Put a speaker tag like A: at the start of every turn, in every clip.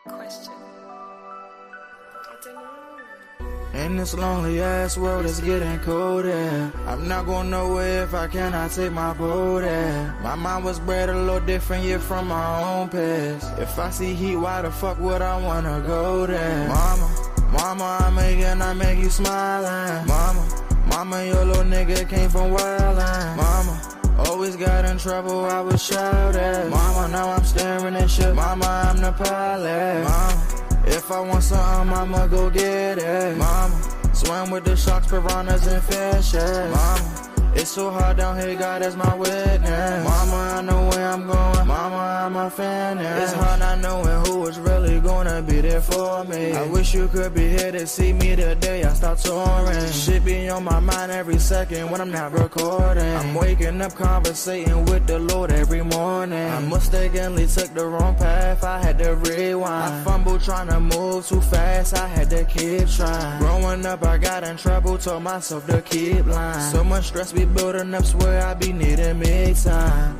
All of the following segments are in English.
A: Question.
B: In this lonely ass world, it's getting colder. I'm not going nowhere if I cannot take my boat there. My mind was bred a little different, yeah, from my own past. If I see heat, why the fuck would I wanna go there? Mama, I make you smiling. Mama, your little nigga came from wildin'. Mama, always got in trouble, I was shouted. Mama, now I'm staring at shit. Mama, I'm the pilot. Mama, if I want something, I'ma go get it. Mama, swim with the sharks, piranhas, and fishes. Mama, it's so hard down here, God is my witness. Mama, I know where I'm going. Mama, I'm a fan. It's hard not knowing who is really gonna be there for me. I wish you could be here to see me the day I start touring. Shit be on my mind every second when I'm not recording. I'm waking up conversating with the Lord every morning. I mistakenly took the wrong path, I had to rewind. I fumbled trying to move too fast, I had to keep trying. Growing up I got in trouble, told myself to keep lying. So much stress be building up, swear I be needing me time.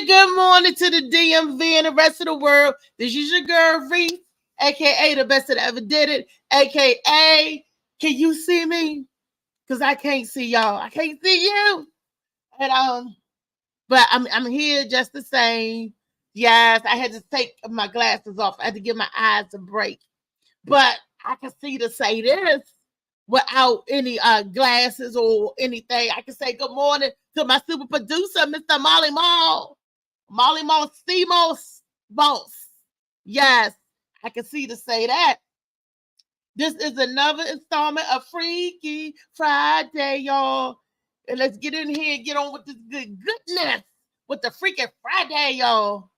C: Good morning to the DMV and the rest of the world. This is your girl, Reese, aka the best that ever did it, aka, can you see me? Because I can't see y'all. I can't see you. And but I'm here just the same. Yes, I had to take my glasses off. I had to give my eyes a break. But I can see to say this without any glasses or anything. I can say good morning to my super producer, Mr. Molly Mall. Molly Mall Stemos Boss. Yes, I can see to say that. This is another installment of Freaky Friday, y'all. And let's get in here and get on with this goodness with the Freaky Friday, y'all.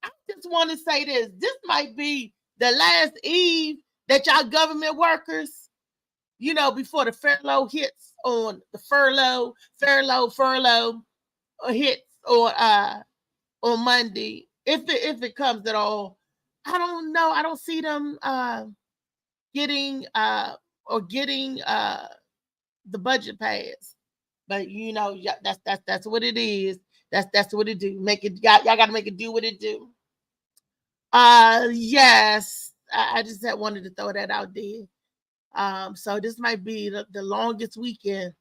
C: I just want to say this. This might be the last eve that y'all government workers, you know, before the furlough hits on the furlough hits on Monday, if it comes at all. I don't know. I don't see them getting the budget passed. But you know, that's what it is. That's what it do. Make it y'all gotta make it do what it do. Yes. I just wanted to throw that out there. So this might be the longest weekend.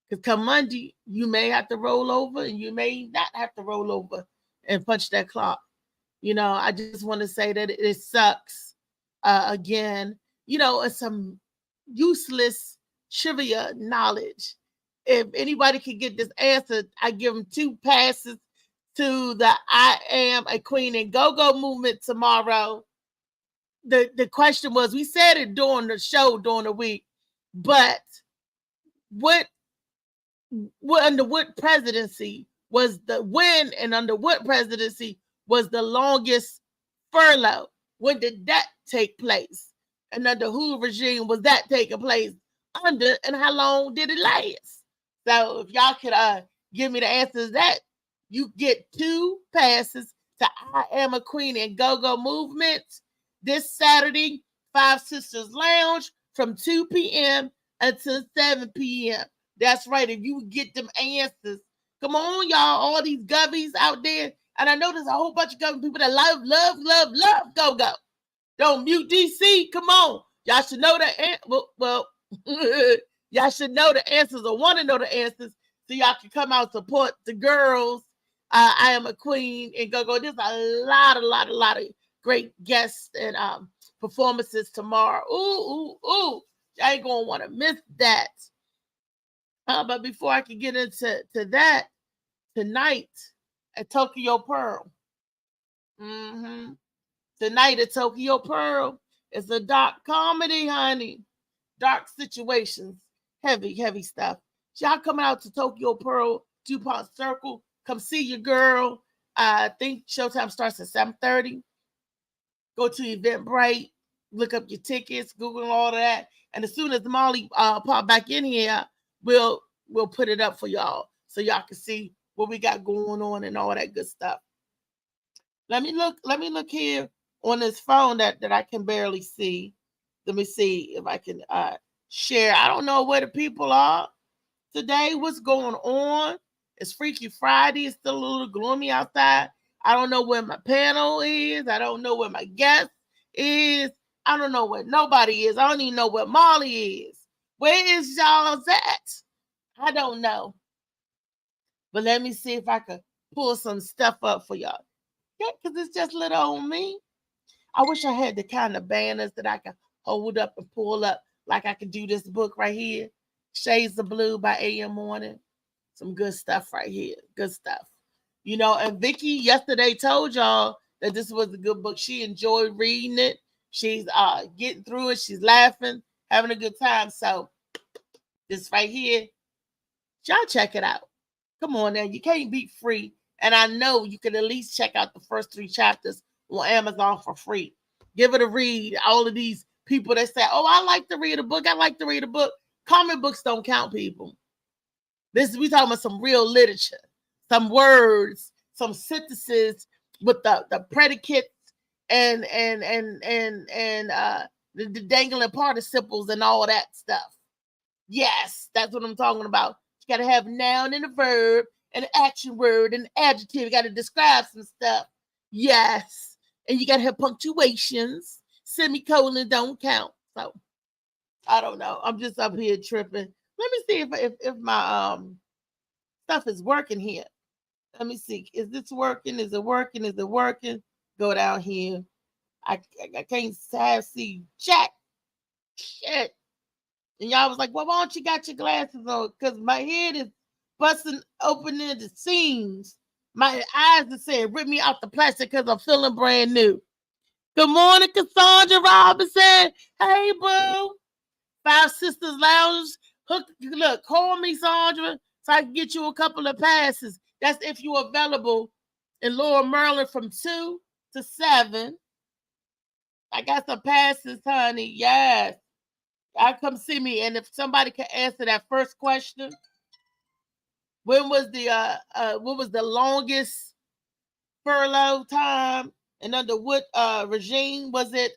C: Because come Monday, you may have to roll over and you may not have to roll over and punch that clock. You know, I just want to say that it sucks. Again, you know, it's some useless trivia knowledge. If anybody could get this answer, I give them 2 passes to the I Am a Queen and Go-Go movement tomorrow. The question was, we said it during the show during the week, but what under what presidency was under what presidency was the longest furlough? When did that take place? And under who regime was that taking place under, and how long did it last? So if y'all could give me the answers to that, you get 2 passes to I Am a Queen and Go-Go movement this Saturday, Five Sisters Lounge from 2 p.m. until 7 p.m. That's right. If you get them answers, come on, y'all, all these gubbies out there. And I know there's a whole bunch of government people that love Go-Go. Don't mute DC. Come on. Y'all should know the well, y'all should know the answers or want to know the answers so y'all can come out support the girls. I Am a Queen and Go-Go. There's a lot of great guests and performances tomorrow. Ooh. I ain't gonna want to miss that. But before I can get into that, tonight at Tokyo Pearl. Tonight at Tokyo Pearl is a dark comedy, honey. Dark situations. Heavy stuff. Y'all coming out to Tokyo Pearl, DuPont Circle. Come see your girl. I think showtime starts at 7:30. Go to Eventbrite. Look up your tickets. Google all of that. And as soon as Molly pop back in here, we'll put it up for y'all so y'all can see what we got going on and all that good stuff. Let me look here on this phone that I can barely see. Let me see if I can share. I don't know where the people are today. What's going on? It's Freaky Friday. It's still a little gloomy outside. I don't know where my panel is. I don't know where my guest is. I don't know where nobody is. I don't even know where Molly is. Where is y'all's at? I don't know. But let me see if I could pull some stuff up for y'all. Yeah, because it's just little old me. I wish I had the kind of banners that I could hold up and pull up like I could do this book right here. Shades of Blue by A.M. Morning. Some good stuff right here. Good stuff. You know, and Vicky yesterday told y'all that this was a good book. She enjoyed reading it. She's getting through it. She's laughing, having a good time. So this right here, y'all check it out. Come on now. You can't beat free. And I know you can at least check out the first 3 chapters on Amazon for free. Give it a read. All of these people that say, oh, I like to read a book. I like to read a book. Comic books don't count, people. We talking about some real literature, some words, some sentences with the predicates and the dangling participles and all that stuff. Yes, that's what I'm talking about. You got to have noun and a verb, an action word, an adjective. You got to describe some stuff. Yes. And you got to have punctuations. Semicolon don't count. So, I don't know. I'm just up here tripping. Let me see if my stuff is working here. Let me see. Is this working? Is it working? Is it working? Go down here. I can't see jack. Shit. And y'all was like, well, why don't you got your glasses on? Because my head is busting open in the seams. My eyes are saying, rip me out the plastic because I'm feeling brand new. Good morning, Cassandra Robinson. Hey, boo. Five Sisters Lounge. Look, call me, Sandra, so I can get you a couple of passes. That's if you're available in Lower Maryland from 2 to 7. I got some passes, honey. Yes. Y'all come see me. And if somebody can answer that first question, when was the longest furlough time and under what regime was it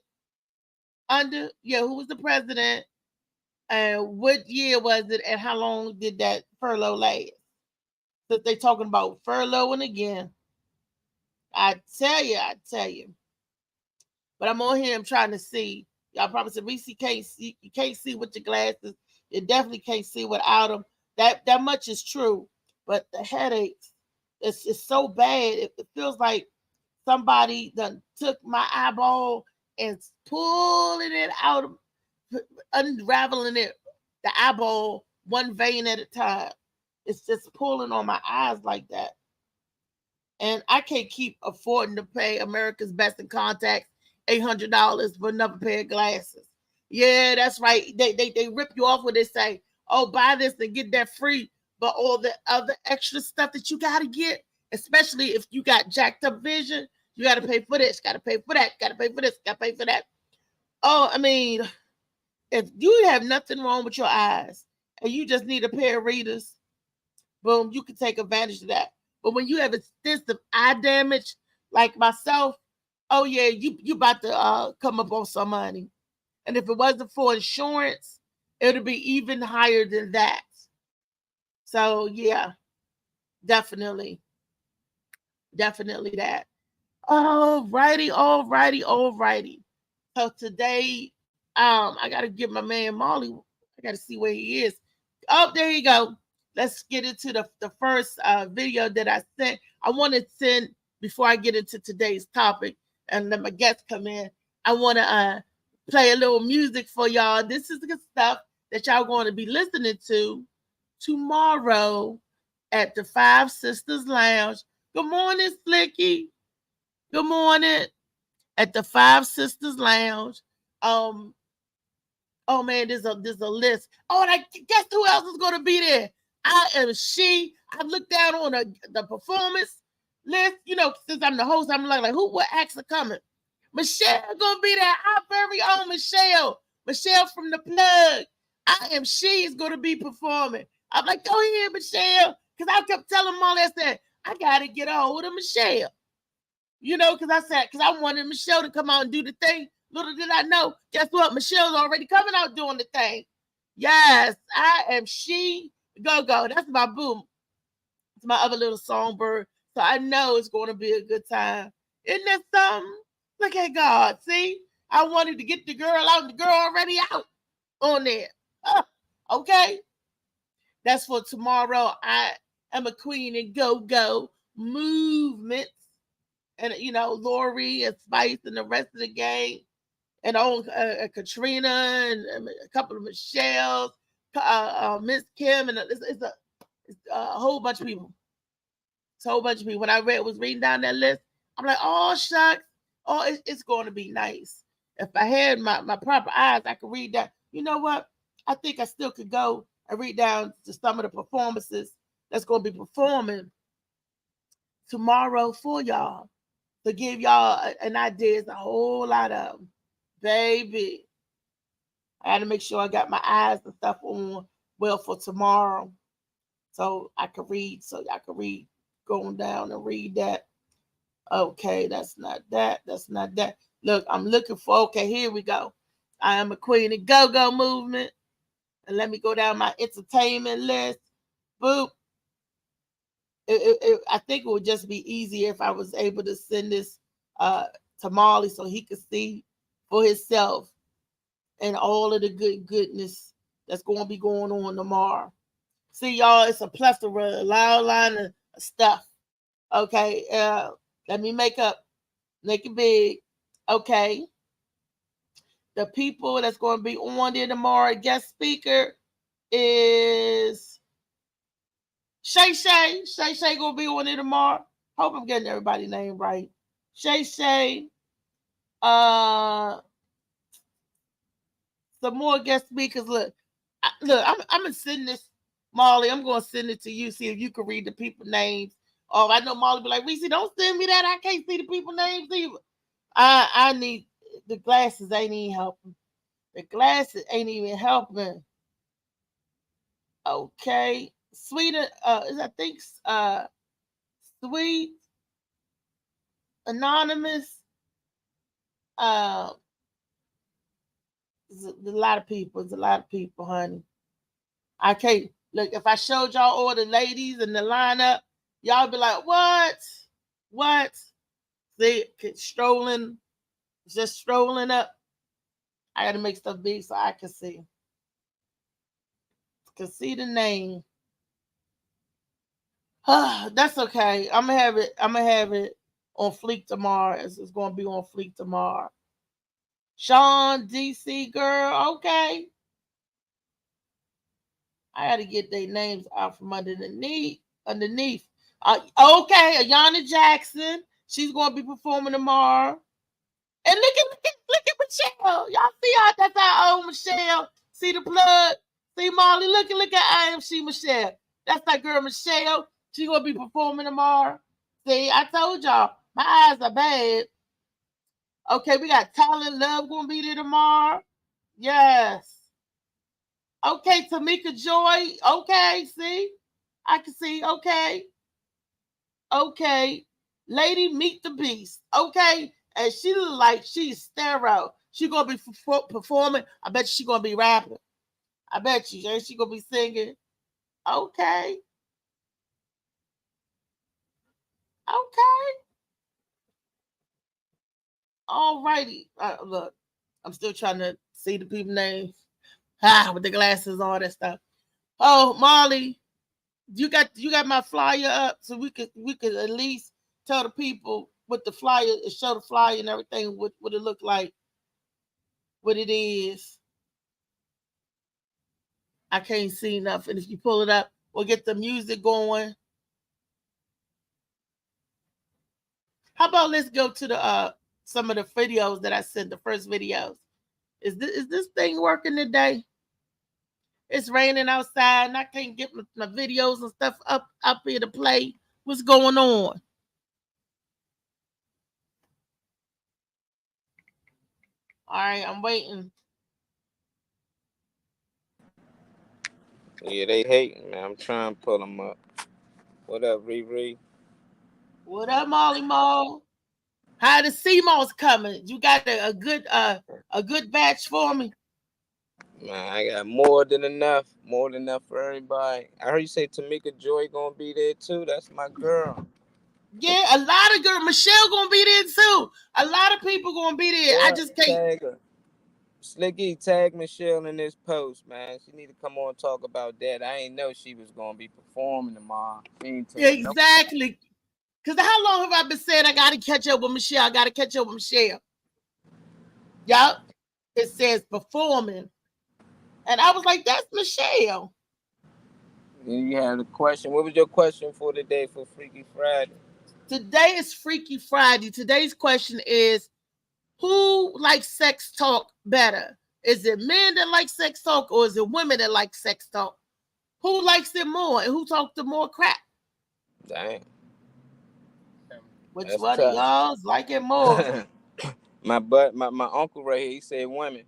C: under? Yeah, who was the president? And what year was it? And how long did that furlough last? So they talking about furloughing again. I tell you. But I'm on here. I'm trying to see. Y'all probably said, Reese, you can't see with your glasses. You definitely can't see without them. That much is true. But the headaches, it's so bad. It feels like somebody done took my eyeball and pulling it out, unraveling it, the eyeball, one vein at a time. It's just pulling on my eyes like that. And I can't keep affording to pay America's Best in Contacts $800 for another pair of glasses. Yeah, that's right. They rip you off when they say, oh, buy this and get that free. But all the other extra stuff that you got to get, especially if you got jacked up vision, you got to pay for this, got to pay for that, got to pay for this, got to pay for that. Oh, I mean, if you have nothing wrong with your eyes and you just need a pair of readers, boom, you can take advantage of that. But when you have extensive eye damage, like myself, oh yeah, you about to come up on some money. And if it wasn't for insurance, it would be even higher than that. So yeah, definitely that. All righty. So today, I gotta give my man Molly. I gotta see where he is. Oh, there you go. Let's get into the first video that I sent. I want to send before I get into today's topic and let my guests come in. I want to play a little music for y'all. This is the stuff that y'all going to be listening to tomorrow at the Five Sisters Lounge. Good morning, Slicky. Good morning at the Five Sisters Lounge. Oh man, there's a list. Oh, and guess who else is going to be there? I looked down on the performance list. You know, since I'm the host, I'm like what acts are coming? Michelle gonna be there. Our very own Michelle. Michelle from the plug. She's gonna be performing. I'm like, go ahead, Michelle. Because I kept telling Molly, I said, I gotta get a hold of Michelle. You know, because I wanted Michelle to come out and do the thing. Little did I know, guess what? Michelle's already coming out doing the thing. Yes, Go. That's my boo. It's my other little songbird. So I know it's going to be a good time. Isn't that something? Look at God. See? I wanted to get the girl out, and the girl already out on there. Okay. That's for tomorrow. I am a queen in go-go movements. And, you know, Lori and Spice and the rest of the gang. And Katrina and a couple of Michelle's, Miss Kim, and it's a whole bunch of people. It's a whole bunch of people. When I was reading down that list, I'm like, oh, shucks. Oh, it's going to be nice. If I had my proper eyes, I could read that. You know what? I think I still could go and read down to some of the performances that's going to be performing tomorrow for y'all. To give y'all an idea, it's a whole lot of them. Baby, I had to make sure I got my eyes and stuff on well for tomorrow, so I could read. So I could read, going down and read that. Okay, that's not that. That's not that. Look, I'm looking for. Okay, here we go. I am a queen in go-go movement, and let me go down my entertainment list. Boop. I think it would just be easier if I was able to send this to Marley so he could see for himself and all of the goodness that's going to be going on tomorrow. See, y'all, it's a plethora, a loud line of stuff. Okay, let me make it big. Okay, the people that's going to be on there tomorrow, guest speaker is Shay Shay. Shay Shay going to be on there tomorrow. Hope I'm getting everybody's name right. Shay Shay. Some more guest speakers. Look, I'm gonna send this, Molly. I'm gonna send it to you. See if you can read the people names. Oh, I know Molly be like, Reese, don't send me that. I can't see the people names either. I need the glasses. Ain't even helping. The glasses ain't even helping. Okay, Sweet. I think Sweet Anonymous. There's a lot of people. There's a lot of people, honey. I can't look. If I showed y'all all the ladies in the lineup, y'all be like, "What? What?" See, strolling, just strolling up. I got to make stuff big so I can see. Can see the name. That's okay. I'm gonna have it. I'm gonna have it on Fleek tomorrow. It's going to be on Fleek tomorrow. Sean, DC girl, okay. I got to get their names out from underneath. Okay, Ayana Jackson. She's going to be performing tomorrow. And look at Michelle. Y'all see how that's our own Michelle. See the plug? See Molly? Look at She Michelle. That's that girl Michelle. She's going to be performing tomorrow. See, I told y'all, my eyes are bad. Okay, we got Talent Love going to be there tomorrow. Yes. Okay, Tamika Joy. Okay, see? I can see. Okay. Lady Meet the Beast. Okay. And she look like she's sterile. She going to be performing. I bet she going to be rapping. I bet you. And she going to be singing. Okay. All righty. Look, I'm still trying to see the people names. With the glasses, all that stuff. Oh, Molly, you got my flyer up so we could at least tell the people with the flyer, show the flyer and everything what it look like. what it is. I can't see nothing. If you pull it up, we'll get the music going. How about let's go to the some of the videos that I sent, the first videos. Is this thing working today? It's raining outside and I can't get my videos and stuff up here to play. What's going on? All right, I'm waiting.
A: Yeah, they hating, man. I'm trying to pull them up. What up, Riri?
C: What up, Molly Mo? How the CMOS coming? You got a good batch for me?
A: Man, I got more than enough for everybody. I heard you say Tamika Joy gonna be there too. That's my girl.
C: Yeah, a lot of girls. Michelle gonna be there too. A lot of people gonna be there.
A: Yeah,
C: I just can't.
A: tag her. Slicky, tag Michelle in this post, man. She need to come on and talk about that. I ain't know she was gonna be performing tomorrow.
C: Exactly. Because how long have I been saying I gotta catch up with Michelle? I gotta catch up with Michelle. Yup. It says performing. And I was like, that's Michelle.
A: And you had a question. What was your question for today for Freaky Friday?
C: Today is Freaky Friday. Today's question is, who likes sex talk better? Is it men that like sex talk or is it women that like sex talk? Who likes it more and who talks the more crap?
A: Dang.
C: Which one of y'all's like it more?
A: my uncle right here, he said women.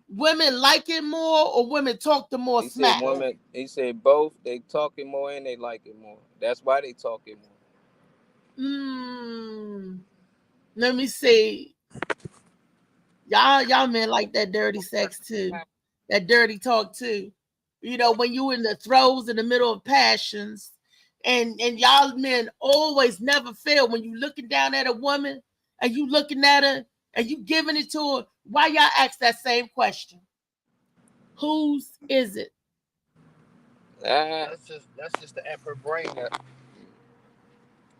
C: Women like it more or women talk the more smack?
A: Said women, he said both. They talk it more and they like it more. That's why they talk it
C: more. Let me see. Y'all men like that dirty sex too. That dirty talk too. You know, when you in the throes in the middle of passions, and y'all men always never fail when you looking down at a woman and you looking at her and you giving it to her. Why y'all ask that same question? Whose is it?
D: That's just to amp her brain up.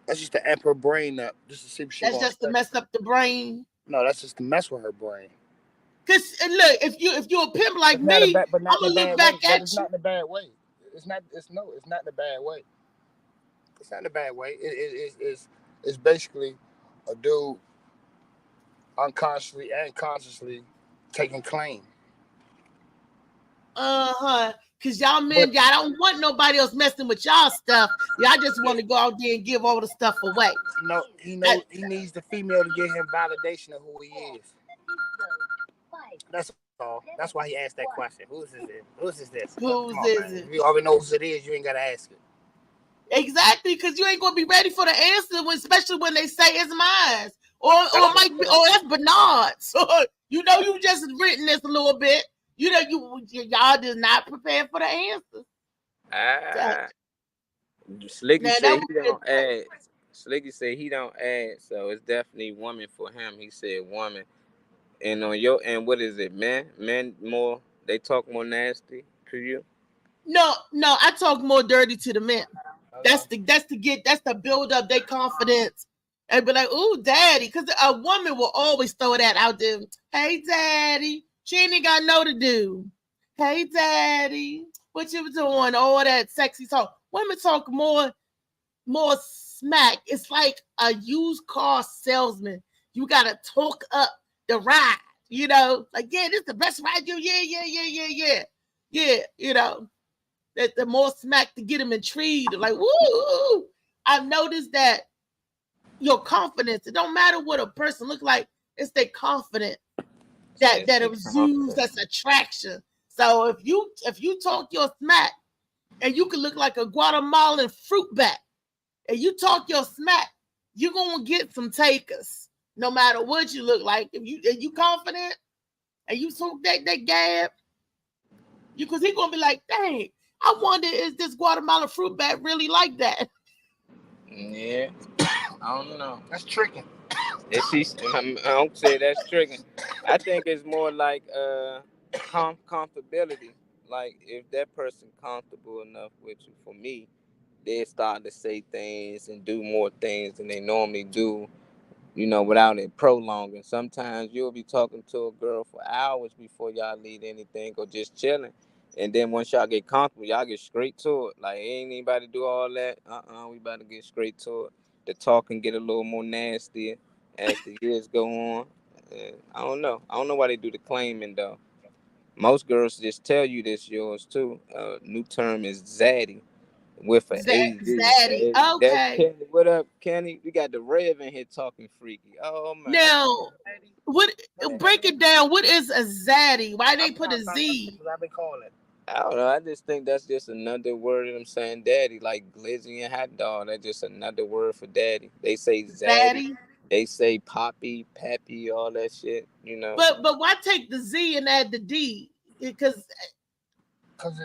D: That's just to amp her brain up. Just to see if she.
C: That's just to mess up the brain.
D: No, that's just to mess with her brain.
C: Cause look, if you're a pimp like me, I'm gonna look back at you.
D: It's not in a bad way. It's not in a bad way. It's not in a bad way. It's basically a dude unconsciously and consciously taking claim.
C: Cause y'all men, y'all don't want nobody else messing with y'all stuff. Y'all just want to go out there and give all the stuff away.
D: No, he needs the female to give him validation of who he is. That's all. That's why he asked that question. Whose is it? Whose is this?
C: Whose is it?
D: You already know whose it is. You ain't gotta ask it.
C: Exactly, because you ain't gonna be ready for the answer, especially when they say it's mine, or it might be, or it's Bernard's. You know, you just written this a little bit. You know, y'all did not prepare for the answer.
A: Slicky said he don't add. Slicky said he don't add, so it's definitely woman for him. He said woman. And on your end, what is it, man? Men more, they talk more nasty to you?
C: No, I talk more dirty to the men. That's to build up their confidence and be like, ooh, daddy. Because a woman will always throw that out there. Hey, daddy. She ain't got no to do. Hey, daddy. What you doing? All that sexy talk. Women talk more smack. It's like a used car salesman. You got to talk up the ride. You know, like, yeah, this is the best ride. Yeah, you know. That the more smack to get them intrigued, like, woo! I've noticed that your confidence, it don't matter what a person look like, it's their confidence that exudes, that's attraction. So if you talk your smack and you can look like a Guatemalan fruit bat and you talk your smack, you're gonna get some takers no matter what you look like. If you confident and you talk that gab, because he's gonna be like, dang, I wonder, is this Guatemalan fruit bat really like that?
A: Yeah, I don't know.
D: That's tricking.
A: I don't say that's tricking. I think it's more like comfortability. Like if that person comfortable enough with you, for me, they start to say things and do more things than they normally do you know, without it prolonging. Sometimes you'll be talking to a girl for hours before y'all lead anything or just chilling. And then once y'all get comfortable, y'all get straight to it. Like, ain't anybody do all that. We about to get straight to it. The talk can get a little more nasty as the years go on. And I don't know. I don't know why they do the claiming, though. Most girls just tell you this, yours, too. New term is zaddy. With an AZ.
C: Zaddy.
A: That's
C: Okay.
A: Kenny. What up, Kenny? We got the Rev in here talking freaky. Oh man.
C: Now, what? Break it down. What is a zaddy? Why they put a Z?
D: I've been calling it.
A: I don't know. I just think that's just another word of them saying daddy, like glizzy and hot dog. That's just another word for daddy. They say zaddy. They say poppy, pappy, all that shit. You know.
C: But why take the Z and add the D? Because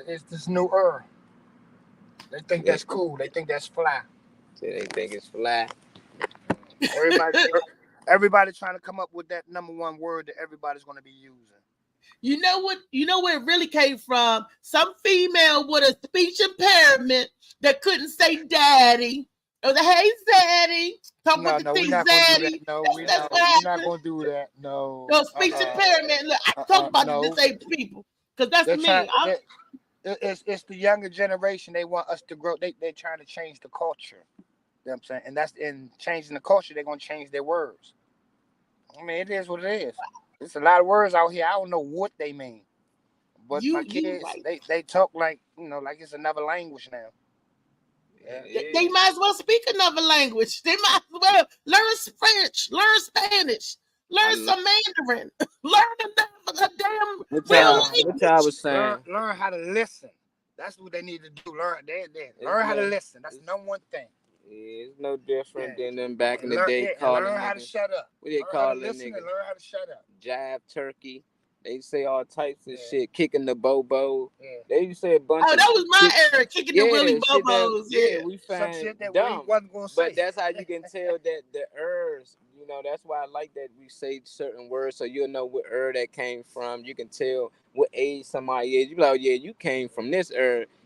D: it's this new They think that's cool. They think that's fly.
A: They think it's fly.
D: Everybody trying to come up with that number one word that everybody's going to be using.
C: You know what? You know where it really came from? Some female with a speech impairment that couldn't say daddy. Or the hey zaddy. Talk with the thing zaddy.
D: We're not going to do that. No.
C: No speech impairment. Look, I talk about the disabled people. Because that's me.
D: It's the younger generation. They want us to grow. They're trying to change the culture. You know what I'm saying? And that's in changing the culture, they're going to change their words. I mean, it is what it is. There's a lot of words out here. I don't know what they mean. But my kids, right. they talk like, like it's another language now.
C: Yeah. They might as well speak another language. They might as well learn French, learn Spanish, learn some Mandarin, learn the damn real language.
A: What y'all was saying?
D: Learn how to listen. That's what they need to do. Learn how to listen. That's the number one thing.
A: Yeah, it's no different than them back in the day calling
D: learn how to shut up.
A: What they call them
D: niggas? Learn how to shut up.
A: Jive turkey. They say all types of shit. Kicking the bobo. Yeah. They used to say a bunch of
C: that was my era. Kicking the willy bobos.
A: We find some shit that dumb. We wasn't gonna say. But that's how you can tell that the ers, that's why I like that we say certain words so you'll know what that came from. You can tell what age somebody is. You be like, oh, yeah, you came from this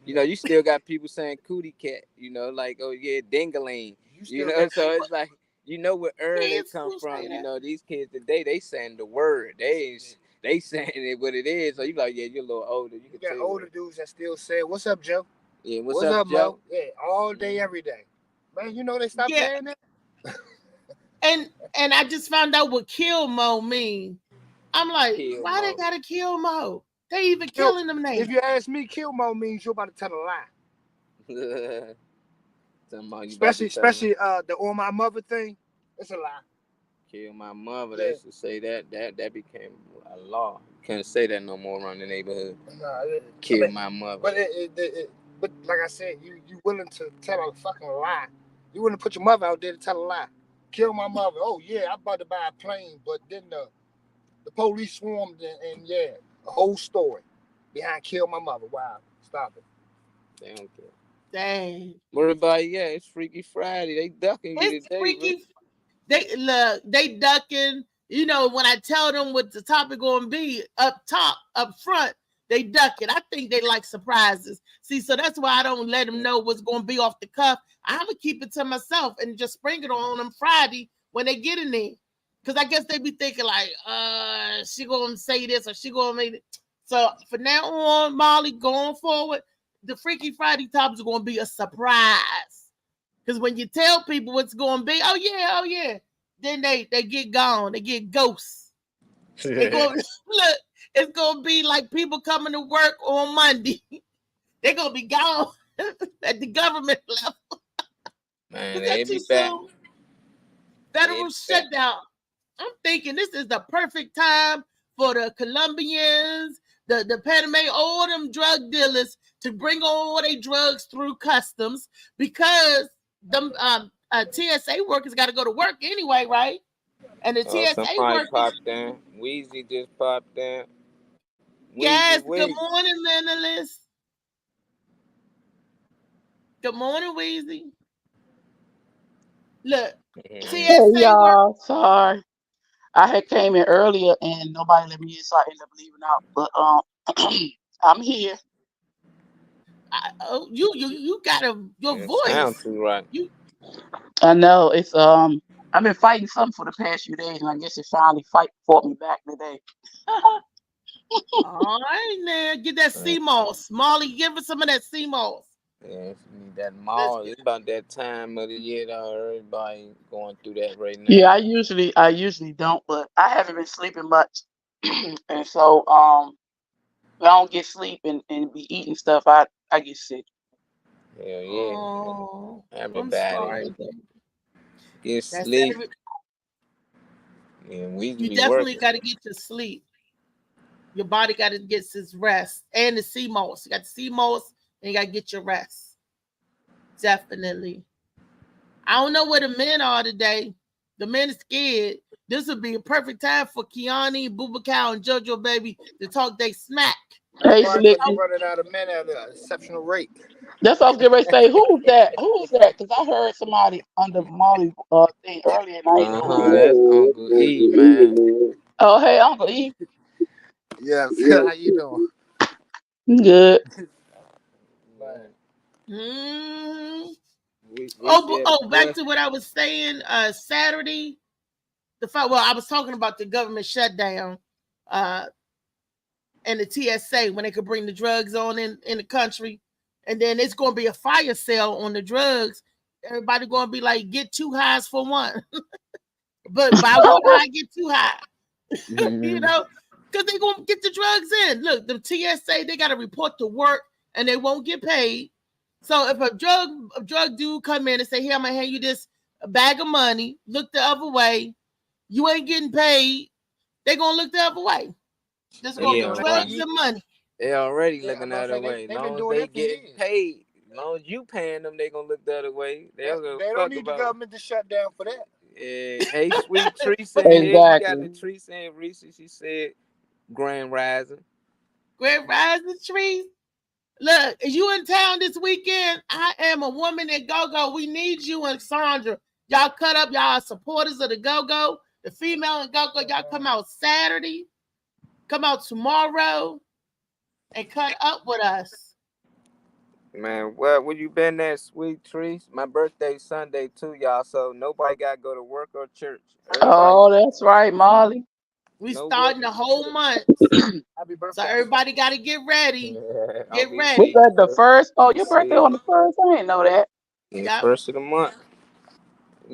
A: you still got people saying cootie cat, like, oh yeah, dingaling. So it's like, what they come from. These kids today, they saying the word. They saying it what it is. So you like, yeah, you're a little older. You
D: got older dudes that still say, "What's up, Joe?"
A: Yeah, what's up, Joe?
D: Mo? Yeah, all day, every day. Man, they stopped saying that.
C: And I just found out what kill Mo mean. I'm like, why they gotta kill Mo? They even killing them names.
D: If you ask me, kill Mo means you're about to tell a lie. Especially the "on my mother" thing. It's a lie.
A: Kill my mother. They used to say that became a law. You can't say that no more around the neighborhood. Kill my mother.
D: But like I said, you willing to tell a fucking lie. You willing to put your mother out there to tell a lie. Kill my mother. Oh yeah, I'm about to buy a plane, but then the police swarmed and a whole story behind kill my mother. Wow, stop it.
A: They don't care.
C: Dang.
A: What about it's Freaky Friday? They ducking you today.
C: Freaky. They ducking. When I tell them what the topic gonna be up top, up front, they duck it. I think they like surprises. See, so that's why I don't let them know what's gonna be off the cuff. I'm gonna keep it to myself and just spring it on them Friday when they get in there. Because I guess they be thinking like, she gonna say this or she gonna make it. So from now on, Molly, going forward, the Freaky Friday topics are gonna be a surprise. Because when you tell people what's going to be, oh yeah, then they get gone. They get ghosts. Look, it's going to be like people coming to work on Monday. They're going to be gone at the government level.
A: Man, they be back.
C: Federal shutdown. I'm thinking this is the perfect time for the Colombians, the Panama, all them drug dealers to bring all their drugs through customs because them TSA workers got to go to work anyway, right? And the TSA workers
A: popped in. Weezy just popped in.
C: Yes. Good morning, Mentalist. Good morning, Weezy. Look, TSA
E: hey, y'all. Sorry, I had came in earlier and nobody let me in, so I ended up leaving out. But I'm here.
C: You got your voice.
A: Sounds too right.
E: I know it's I've been fighting something for the past few days, and I guess it finally fought me back today.
C: All right, now get that sea moss. Molly, give us some of that sea moss.
A: Yeah, if you need that
C: Let's
A: mall,
C: get
A: it's about that time of the year that everybody going through that right now.
E: Yeah, I usually don't, but I haven't been sleeping much, and so if I don't get sleep and be eating stuff, I get sick.
A: Hell yeah,
C: Oh, I'm
A: everybody
C: sorry, baby.
A: get
C: That's
A: sleep.
C: every.
A: And we
C: You
A: be
C: definitely
A: working.
C: got to get your sleep. Your body got to get its rest and the sea moss. You got the sea moss and you got to get your rest. Definitely. I don't know where the men are today. The men are scared. This would be a perfect time for Kiani, Bubakau, and JoJo Baby to talk they smack.
D: That's
E: Hey,
D: right, because
E: Slicky.
D: you're running out of men at an exceptional rate.
E: That's what I was getting ready to say. Who's that? Who's that? Because I heard somebody under Molly thing earlier, and I didn't know who it
A: That's
E: was.
A: Uncle E, man.
E: Oh, hey, Uncle E.
D: Yes. How you doing?
E: Good.
D: Man.
C: Mm.
A: We
C: Oh,
A: said
C: oh, back
A: plus.
C: to what I was saying. Saturday, well, I was talking about the government shutdown, and the TSA when they could bring the drugs on in the country, and then it's going to be a fire sale on the drugs. Everybody going to be like, get two highs for one, but buy one high, get two high. You know, because they going to get the drugs in. Look, the TSA they got to report to work, and they won't get paid. So if a drug dude come in and say, "Here, I'm gonna hand you this bag of money," look the other way, you ain't getting paid. They gonna look the other way. There's
D: They've been
C: gonna
A: They
C: be
D: doing that for
C: drugs
A: already
C: and
D: years.
C: money.
A: they already
D: Yeah,
A: looking
D: I'm
A: the
D: about to
A: other
D: say
A: way. As
D: they've been
A: long as
D: doing
A: they
D: that for
A: get
D: years.
A: paid, as long as you paying them, they gonna look the other way. They don't give a
D: They don't
A: fuck
D: need the
A: about.
D: government to shut down for that.
A: Hey, sweet Teresa in here. We got
E: Exactly.
A: the Teresa and Reese. She said, "Grand Rising."
C: Great rising trees. Look, is you in town this weekend? I am a woman at Go Go. We need you and Sandra. Y'all cut up. Y'all are supporters of the Go Go. The female and Go Go. Y'all come out Saturday. Come out tomorrow and cut up with us.
A: Man, where you been at, sweet Teresa? My birthday Sunday too, y'all. So nobody gotta go to work or church. Everybody,
E: Oh, that's right, Molly.
C: We
A: no work.
C: starting the whole month.
D: Happy
C: So
D: birthday.
C: everybody got to get ready.
A: I'll
C: Get
A: be
E: Was
C: ready.
E: that the first? Oh, your birthday
A: shit.
E: on the first? I didn't know that.
A: Yeah,
C: Yep.
A: first of the month.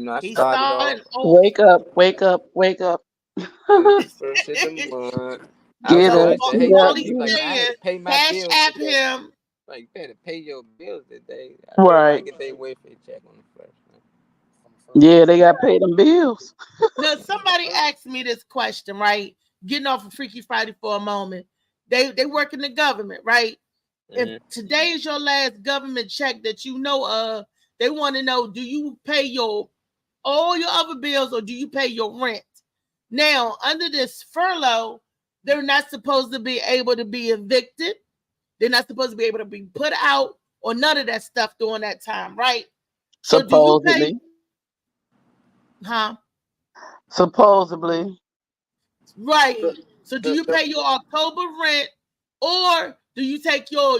A: I
C: He
A: started off.
C: started off.
E: Wake up, wake up, wake up.
A: Yeah, first of the month. I was
E: Get
C: So
E: up,
A: I said, hey
E: get up.
C: Molly
A: Teresa, like, man, I had
C: said,
A: to pay my
C: cash
A: bills
C: app
A: today.
C: him.
A: Like, you better pay your bills today. Everybody
E: Right.
A: get their welfare check on the first.
E: Yeah, they got to pay them bills.
C: Now, somebody asked me this question, right? Getting off of Freaky Friday for a moment. They work in the government, right? If
A: Mm-hmm.
C: today is your last government check that you know of, they want to know, do you pay all your other bills or do you pay your rent? Now, under this furlough, they're not supposed to be able to be evicted. They're not supposed to be able to be put out or none of that stuff during that time, right? So do you pay,
E: Supposedly.
C: huh?
E: Supposedly.
C: Right.
D: The,
C: So do
D: the,
C: you
D: the,
C: pay your October rent or do you take your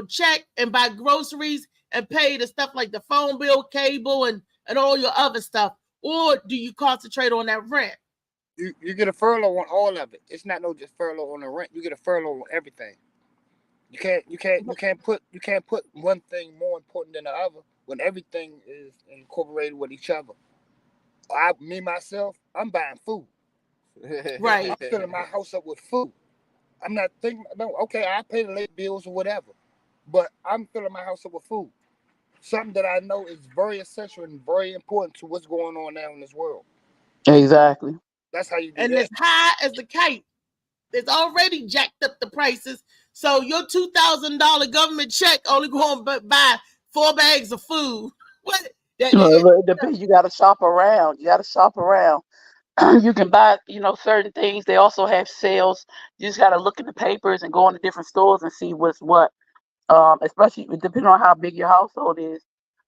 C: check and buy groceries and pay the stuff like the phone bill, cable, and all your other stuff? Or do you concentrate on that rent?
D: you get a furlough on all of it. It's not no just furlough on the rent. You get a furlough on everything. You can't put one thing more important than the other when everything is incorporated with each other. Myself, I'm buying food.
C: Right.
D: I'm filling my house up with food. I'm not thinking, no, okay, I pay the late bills or whatever, but I'm filling my house up with food. Something that I know is very essential and very important to what's going on now in this world.
E: Exactly.
D: That's how you do
C: And
D: that.
C: as high as the kite, it's already jacked up the prices. So your $2,000 government check only going to buy 4 bags of food. What?
E: It depends. You got to shop around. You got to shop around. You can buy, certain things. They also have sales. You just got to look in the papers and go into different stores and see what's what. Especially depending on how big your household is.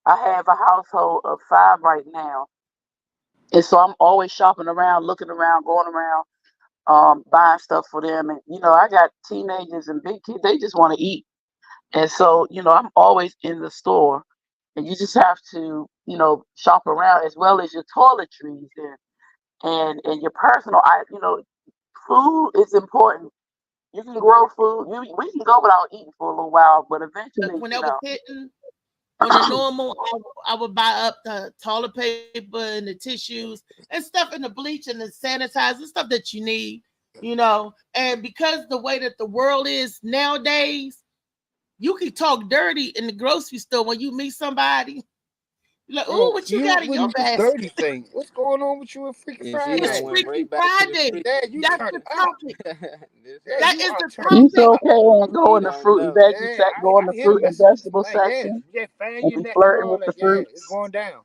E: I have a household of 5 right now, and so I'm always shopping around, looking around, going around, buying stuff for them. And I got teenagers and big kids. They just want to eat, and so I'm always in the store. and you just have to, shop around, as well as your toiletries and your personal. Food is important. You can grow food. We can go without eating for a little while, but
C: Look,
E: eventually,
C: when that was hitting, on the normal, I would buy up the toilet paper and the tissues and stuff and the bleach and the sanitizer, stuff that you need, And because the way that the world is nowadays, you can talk dirty in the grocery store when you meet somebody. You're like, oh, what you got in your basket?
D: Dirty thing. What's going on with you and Freaky Friday?
C: It's Freaky Friday. That's the topic. That is the topic.
E: You okay and go in the fruit and veggie section, go in the fruit and vegetable section, and be flirting with the fruits.
D: It's going down.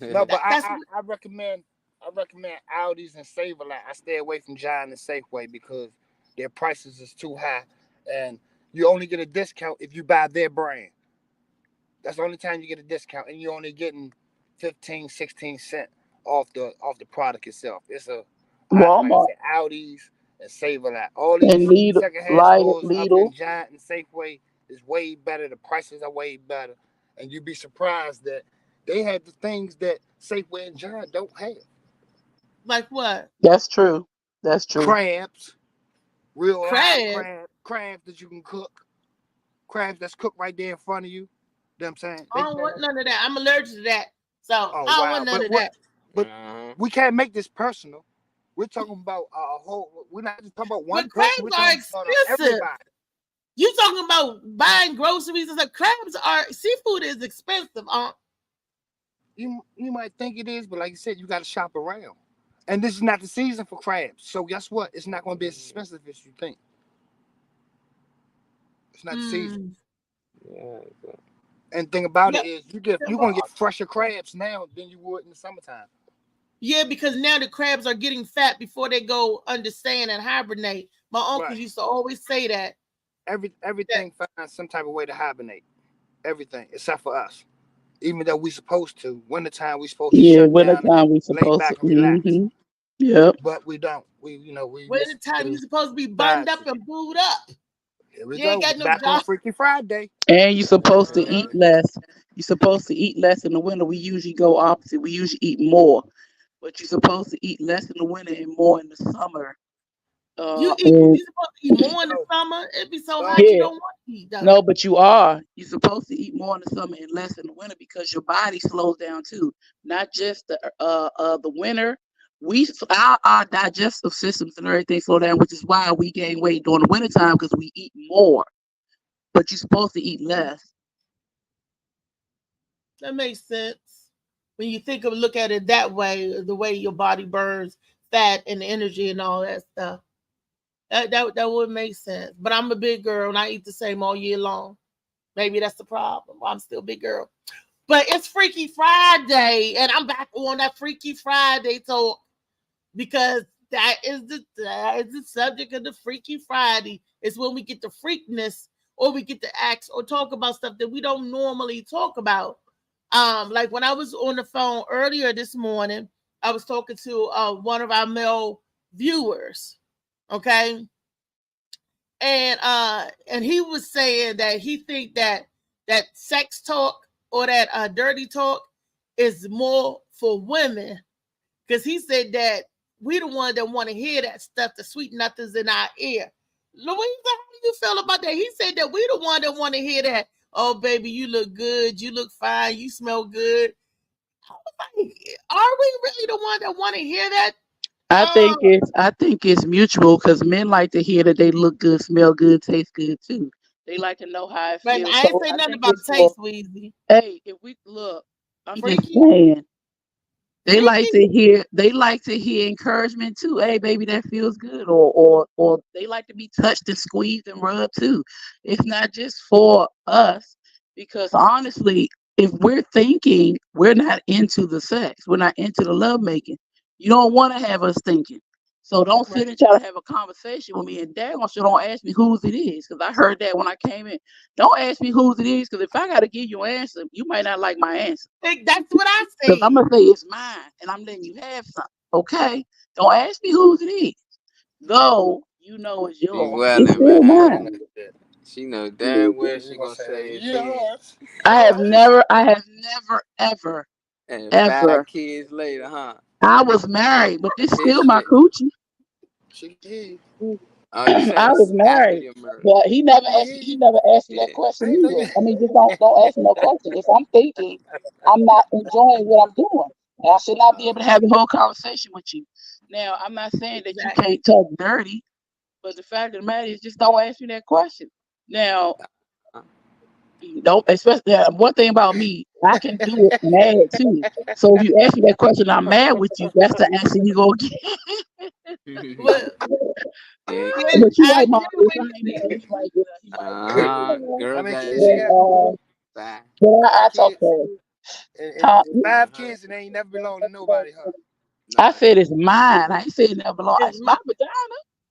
D: No, but I recommend Aldi's and Save-A-Lot. I stay away from Giant and Safeway because their prices is too high, and you only get a discount if you buy their brand. That's the only time you get a discount, and you're only getting 15, 16 cents off the product itself. It's
E: Walmart,
D: Aldi's and Save-A-Lot. All these secondhand stores up in Giant and Safeway is way better. The prices are way better, and you'd be surprised that they have the things that Safeway and Giant don't have.
C: Like what?
E: That's true.
D: Crabs, real crabs that you can cook. Crabs that's cooked right there in front of you. You know what I'm saying?
C: I don't want none of that. I'm allergic to that. So I don't want none of that.
D: But we can't make this personal. We're talking about a whole. We're not just talking about one person.
C: Crabs are expensive. You talking about buying groceries and stuff? Seafood is expensive.
D: You might think it is, but like you said, you got to shop around. And this is not the season for crabs. So guess what? It's not going to be as expensive as you think. It's not the season.
A: Yeah.
D: And the thing about it is, you're going to get fresher crabs now than you would in the summertime.
C: Yeah, because now the crabs are getting fat before they go understand and hibernate. My uncle used to always say that.
D: Everything finds some type of way to hibernate. Everything, except for us. Even though we supposed to. Wintertime, we supposed to shut down we supposed to.
E: Mm-hmm. Yep.
D: But we don't.
C: Wintertime, you're supposed to be buttoned up and booed up.
D: Here we go. Ain't got no back job. On Freaky Friday.
E: And you're supposed to eat less. You're supposed to eat less in the winter. We usually go opposite. We usually eat more. But you're supposed to eat less in the winter and more in the summer.
C: You're supposed to eat more in the summer. It'd be so hot you don't want to eat. Though.
E: No, but you are. You're supposed to eat more in the summer and less in the winter because your body slows down too. Not just the winter. Our digestive systems and everything slow down, which is why we gain weight during the wintertime because we eat more. But you're supposed to eat less.
C: That makes sense. When you look at it that way, the way your body burns fat and energy and all that stuff. That would make sense. But I'm a big girl and I eat the same all year long. Maybe that's the problem. I'm still a big girl. But it's Freaky Friday, and I'm back on that Freaky Friday talk because that is the subject of the Freaky Friday. It's when we get the freakness or we get to ask or talk about stuff that we don't normally talk about. Like when I was on the phone earlier this morning, I was talking to one of our male viewers. Okay. And he was saying that he think that sex talk or that dirty talk is more for women. Because he said that we the one that want to hear that stuff, the sweet nothings in our ear. Louisa, how do you feel about that? He said that we the one that want to hear that. Oh, baby, you look good. You look fine. You smell good. Are we really the one that want to hear that?
E: I think it's mutual because men like to hear that they look good, smell good, taste good too. They like to know how it feels.
C: I ain't say nothing about taste, Weezy.
E: Hey, if we look, I'm just saying. They like to hear encouragement too. Hey, baby, that feels good. Or they like to be touched and squeezed and rubbed too. It's not just for us because honestly, if we're thinking we're not into the sex, we're not into the lovemaking, you don't want to have us thinking. So don't sit and try to have a conversation with me and daggone sure don't ask me whose it is because I heard that when I came in. Don't ask me whose it is because if I got to give you an answer, you might not like my answer.
C: That's what I say.
E: Because I'm going to say it's mine and I'm letting you have something. Okay? Don't ask me whose it is. Though you know it's yours.
A: It's still mine. She know damn well she gonna say it.
D: Yes.
E: I have never, ever,
A: And
E: ever.
A: 5 kids later, huh?
E: I was married, but this
A: His
E: still my
A: shit.
E: coochie.
D: She did.
A: Oh, you saying
E: I was
A: after
E: married,
A: your murder?
E: but he never
D: Oh,
E: asked.
D: yeah,
E: He never asked me that
A: Yeah.
E: question
D: I ain't know
E: either.
D: you.
E: I mean, just don't ask me no question. If I'm thinking, I'm not enjoying what I'm doing. I should not be able to have a whole conversation with you. Now, I'm not saying that you
C: Exactly.
E: can't talk dirty, but the fact of the matter is, just don't ask me that question. Now, don't, especially one thing about me, I can do it mad too. So if you ask me that question, I'm mad with you. That's the answer you gonna get.
C: Well,
A: Yeah.
C: yeah,
E: But you
C: I
E: right, Mom.
C: get
E: He
C: what
E: right.
C: you
E: He right. He
A: Uh-huh.
E: right.
A: Girl
D: How many
A: got
D: kids she
A: that
D: got?
A: back.
E: But I
D: 5
E: talk
D: kids.
E: to her.
D: And
E: Huh?
D: 5
A: Uh-huh.
D: kids and they ain't never belonged to nobody, huh?
E: I
A: Nah.
E: said it's mine. I ain't saying it never belong.
C: it's
E: It's
C: my
E: my vagina.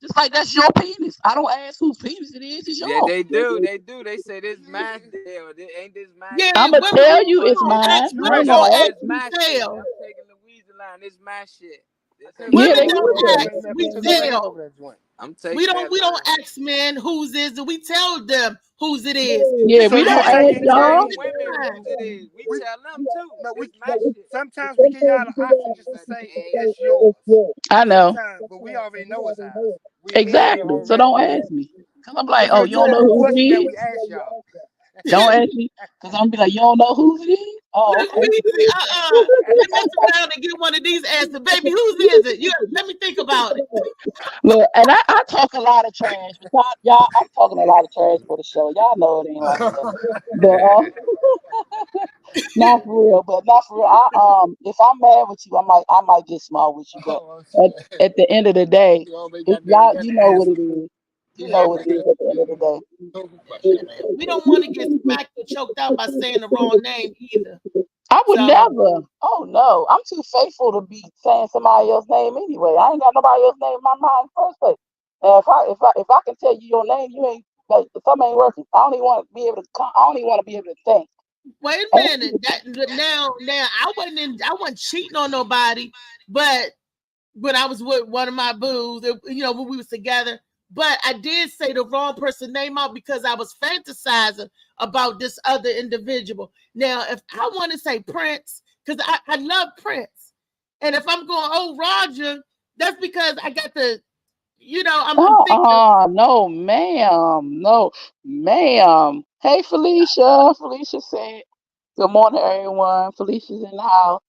E: Just like that's your penis. I don't ask whose penis it is. It's
A: Yeah,
E: yours.
A: they do. They do. They say this my deal. Ain't this my
C: yeah.
A: shit?
E: I'ma
C: Women,
E: tell
C: we
E: you it's
C: don't
E: mine.
C: ask.
A: It's
E: I
C: Women
E: ain't
A: Marsha
E: gonna
C: don't
A: said
E: ask
C: ask.
A: it's
E: you.
C: We
A: my shit.
C: tell.
A: I'm taking Louisa line. It's my shit. This her
E: Yeah,
C: Women
E: they
A: shit.
C: don't
E: will.
D: You
C: ask.
D: ain't never
C: We
D: took her
C: tell.
D: over that joint.
A: I'm
C: We
A: taking
C: don't.
A: that
C: We don't
A: line.
C: ask men whose is it. We tell them whose it is.
E: Yeah,
C: It's
D: So
E: we
D: you
E: don't
C: mine.
A: Nah,
E: ask
A: we
C: It's
D: saying
C: mine.
E: y'all.
A: tell
C: It's
A: women
C: mine.
A: whose it is. We
D: we
A: tell them too.
D: no we
A: This my shit.
D: sometimes we give y'all the option just to
A: But
D: say
A: yeah.
D: it's yours.
E: I know.
D: Sometimes, but we already know it's ours. We in there
E: Exactly. So
D: already.
E: don't ask me. Cause I'm like,
D: It's
E: oh,
D: a
E: you don't know
D: typical
E: who it
D: question that
E: is?
D: we ask y'all.
E: Don't ask me. Cause I'm gonna be like, you don't know who it is? Oh,
C: Look,
E: okay.
C: Weezy, Let mess around and get one of these answers. Baby, whose is it? You let me think about it.
E: Look, and I talk a lot of trash. Because y'all, I'm talking a lot of trash for the show. Y'all know it ain't like that. But not for real. But not for real. If I'm mad with you, I might get small with you. But
D: Oh,
E: at the end of the day,
D: you already
E: if
D: got
E: y'all,
D: the
E: you know what
D: answer.
E: it is. You
D: You
E: know
D: have
E: what
D: the
E: it is at the end of the day.
D: total
C: Yeah,
D: question.
C: we don't want to get smacked or choked out by saying the wrong name either.
E: I would
C: So
E: never. Oh no, I'm too faithful to be saying somebody else's name anyway. I ain't got nobody else's name in my mind first place. And if I can tell you your name, you ain't like something ain't working. I don't even want to be able to. I don't even want to be able to think.
C: wait a minute. Now I wasn't cheating on nobody, but when I was with one of my boos, when we was together. But I did say the wrong person name out because I was fantasizing about this other individual. Now, if I want to say Prince, because I love Prince, and if I'm going, oh Roger, that's because I got the, I'm thinking.
E: No, ma'am. No, ma'am. Hey, Felicia. Felicia said, "Good morning, everyone." Felicia's in the house.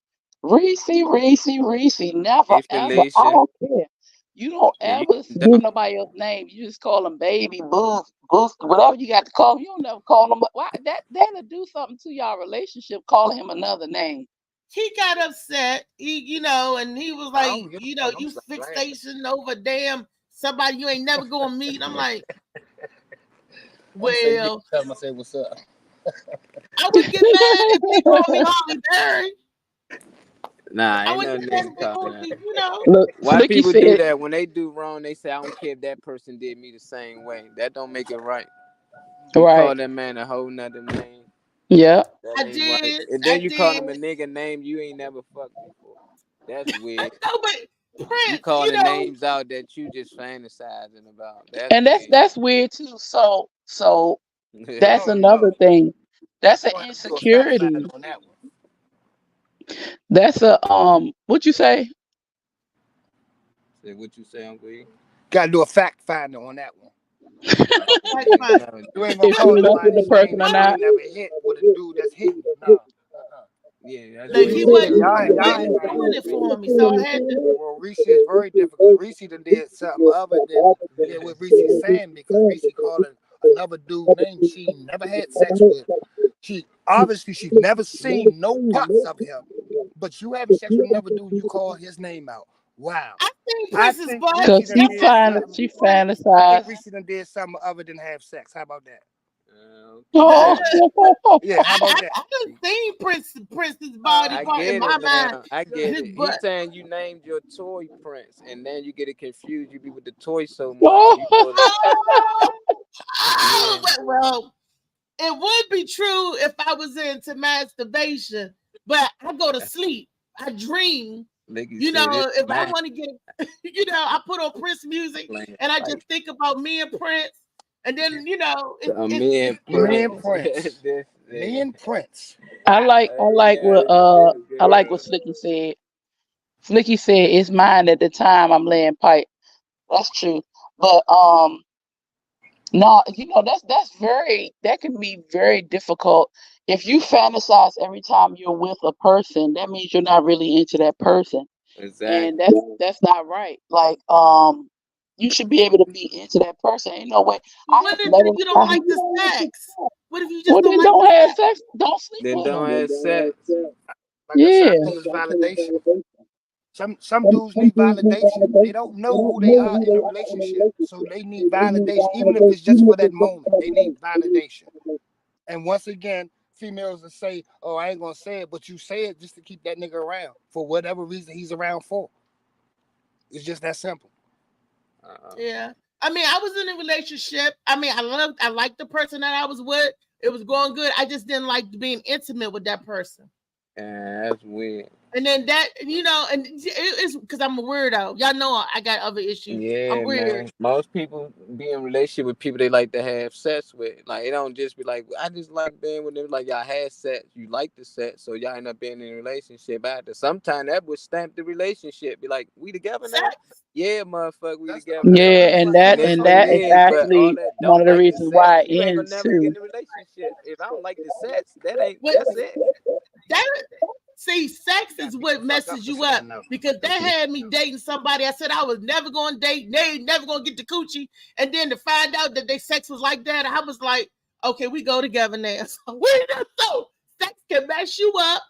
E: Reese, Reese, Reese. Never,
A: Hey
E: ever. I
A: Felicia.
E: don't care. You don't
A: Yeah, you
E: ever give
A: don't.
E: nobody else's name. You just call them baby, boo, boost, whatever you got to call them. You don't never call them. Why that'll do something to y'all relationship? Calling him another name.
C: He got upset. And he was
D: I
C: like,
D: don't give a fuck. I'm
C: you
D: just laughing.
C: fixation over damn somebody you ain't never gonna meet. I'm like,
D: I'm saying, yeah,
C: well,
D: tell him I say what's up.
C: I wouldn't get mad if they called me Holly Berry.
A: Nah,
C: I
A: ain't no
C: wouldn't get mad
A: nigga
C: if they
A: calling
C: called
A: that.
C: me,
E: Look,
A: Why
E: Slicky
A: people do
E: said,
A: that? When they do wrong, they say, I don't care if that person did me the same way. That don't make it right. You
E: right.
A: call that man a whole nother name.
E: Yeah.
A: That
C: I
A: ain't right.
C: did,
A: And
C: I
A: then you call
C: did.
A: him a nigga name you ain't never fucked before. That's weird.
C: No, but
A: You
C: Prince,
A: calling names out that you just fantasizing about. That's
E: And that's
A: weird.
E: that's weird too. So
D: I
E: that's
D: don't know.
E: another thing. That's an
D: We'll have to do a fact find
E: insecurity.
D: on that one.
E: That's a what you say?
A: Say what you say, Uncle E?
D: Got to do a fact finder on that one.
C: like,
A: You ain't
C: fine.
A: never
D: You ain't
A: do
D: gonna
E: If
A: that.
E: you
D: call
E: was up with
D: nobody
E: the
D: name
E: person or
D: that you
E: not.
D: ain't never hit with a dude that's hitting. No.
A: Yeah, that's
C: Like
A: weird.
C: he
D: Yeah,
C: wasn't
D: y'all ain't
C: doing it for me, so I had to.
D: well, Reese is very difficult. Reese done did something other than what Reese is saying because Reese calling another dude name she never had sex with. She's never seen no parts of him, but you having sex with another dude, you call his name out. Wow.
C: I seen
D: I
C: Prince's
D: think
C: butt.
D: Reese
E: Cause
D: done
E: she
D: did something.
E: she
D: I think
E: fantasized.
D: Reese done did something other than have sex. How about that?
E: Oh,
A: Okay.
D: Yeah, how about
C: I
D: that?
C: done seen Prince's body
A: I
C: part in
A: get
C: my
A: it
C: mind.
A: now. I get
C: His
A: it. He's
C: butt.
A: saying you named your toy Prince, and then you get it confused. You be with the toy so much. You
E: oh.
A: thought it.
C: Oh,
A: Yeah.
C: well, it would be true if I was into masturbation, but I go to sleep. I dream.
A: Like you said, it's
C: If I
A: mad
C: want to get, I put on Prince music
A: playing
C: and I just
A: fight.
C: think about me and Prince. And then you know,
A: Me and
D: Me and
A: Prince.
D: Prince.
A: This,
D: Me and Prince.
E: I like
A: yeah,
E: what
A: this
E: I like what
A: girl.
E: Slicky said. Slicky said it's mine at the time I'm laying pipe. That's true. But no, that can be very difficult. If you fantasize every time you're with a person, that means you're not really into that person. And
A: Exactly.
E: that's not right. Like you should be able to be into that person. Ain't no way. I
C: what
E: have
C: if
E: never
C: you don't
E: I,
C: like the sex? What if you just
E: well
C: don't
E: then
C: like
E: don't
C: the
E: have
C: sex?
E: sex. Don't sleep
A: Then
E: with
A: don't
E: them.
A: have sex.
D: Like I said,
E: Yeah.
D: I think it's validation. Some dudes need validation. They don't know who they are in a relationship, so they need validation, even if it's just for that moment. They need validation. And once again, females will say, "Oh, I ain't gonna say it," but you say it just to keep that nigga around for whatever reason he's around for. It's just that simple.
C: Yeah. I mean, I was in a relationship. I mean, I liked the person that I was with. It was going good. I just didn't like being intimate with that person.
A: Yeah, that's weird.
C: And then that, you know, and it's because I'm a weirdo. Y'all know I got other issues. I'm
A: Yeah,
C: weird.
A: man. Most people be in relationship with people they like to have sex with. Like it don't just be like I just like being with them. Like y'all had sex, you like the sex, so y'all end up being in a relationship after. Sometimes that would stamp the relationship. Be like, we together now?
C: Sex.
A: Yeah, motherfucker, we
D: That's the
A: together
D: that's the
A: now.
E: Yeah,
D: only
E: and
D: question
A: And
E: that
D: that
A: it's
E: and
D: come
A: what it
E: that
D: in.
E: is
A: is. But all
E: actually
A: that
E: one
A: don't
E: of the
A: like the
E: reasons
A: sex,
E: why it
A: you ain't gonna
E: ends
A: never get in
E: too.
A: a relationship. If I don't like the sex,
C: What
A: that's it.
C: that see, sex
D: You gotta
C: is
D: beat
C: what
D: the fuck up
C: messes
D: for
C: you up
D: saying no.
C: because they had me dating somebody. I said I was never going to date. They never going to get the coochie, and then to find out that their sex was like that, I was like, okay, we go together now. So we just so sex can mess you up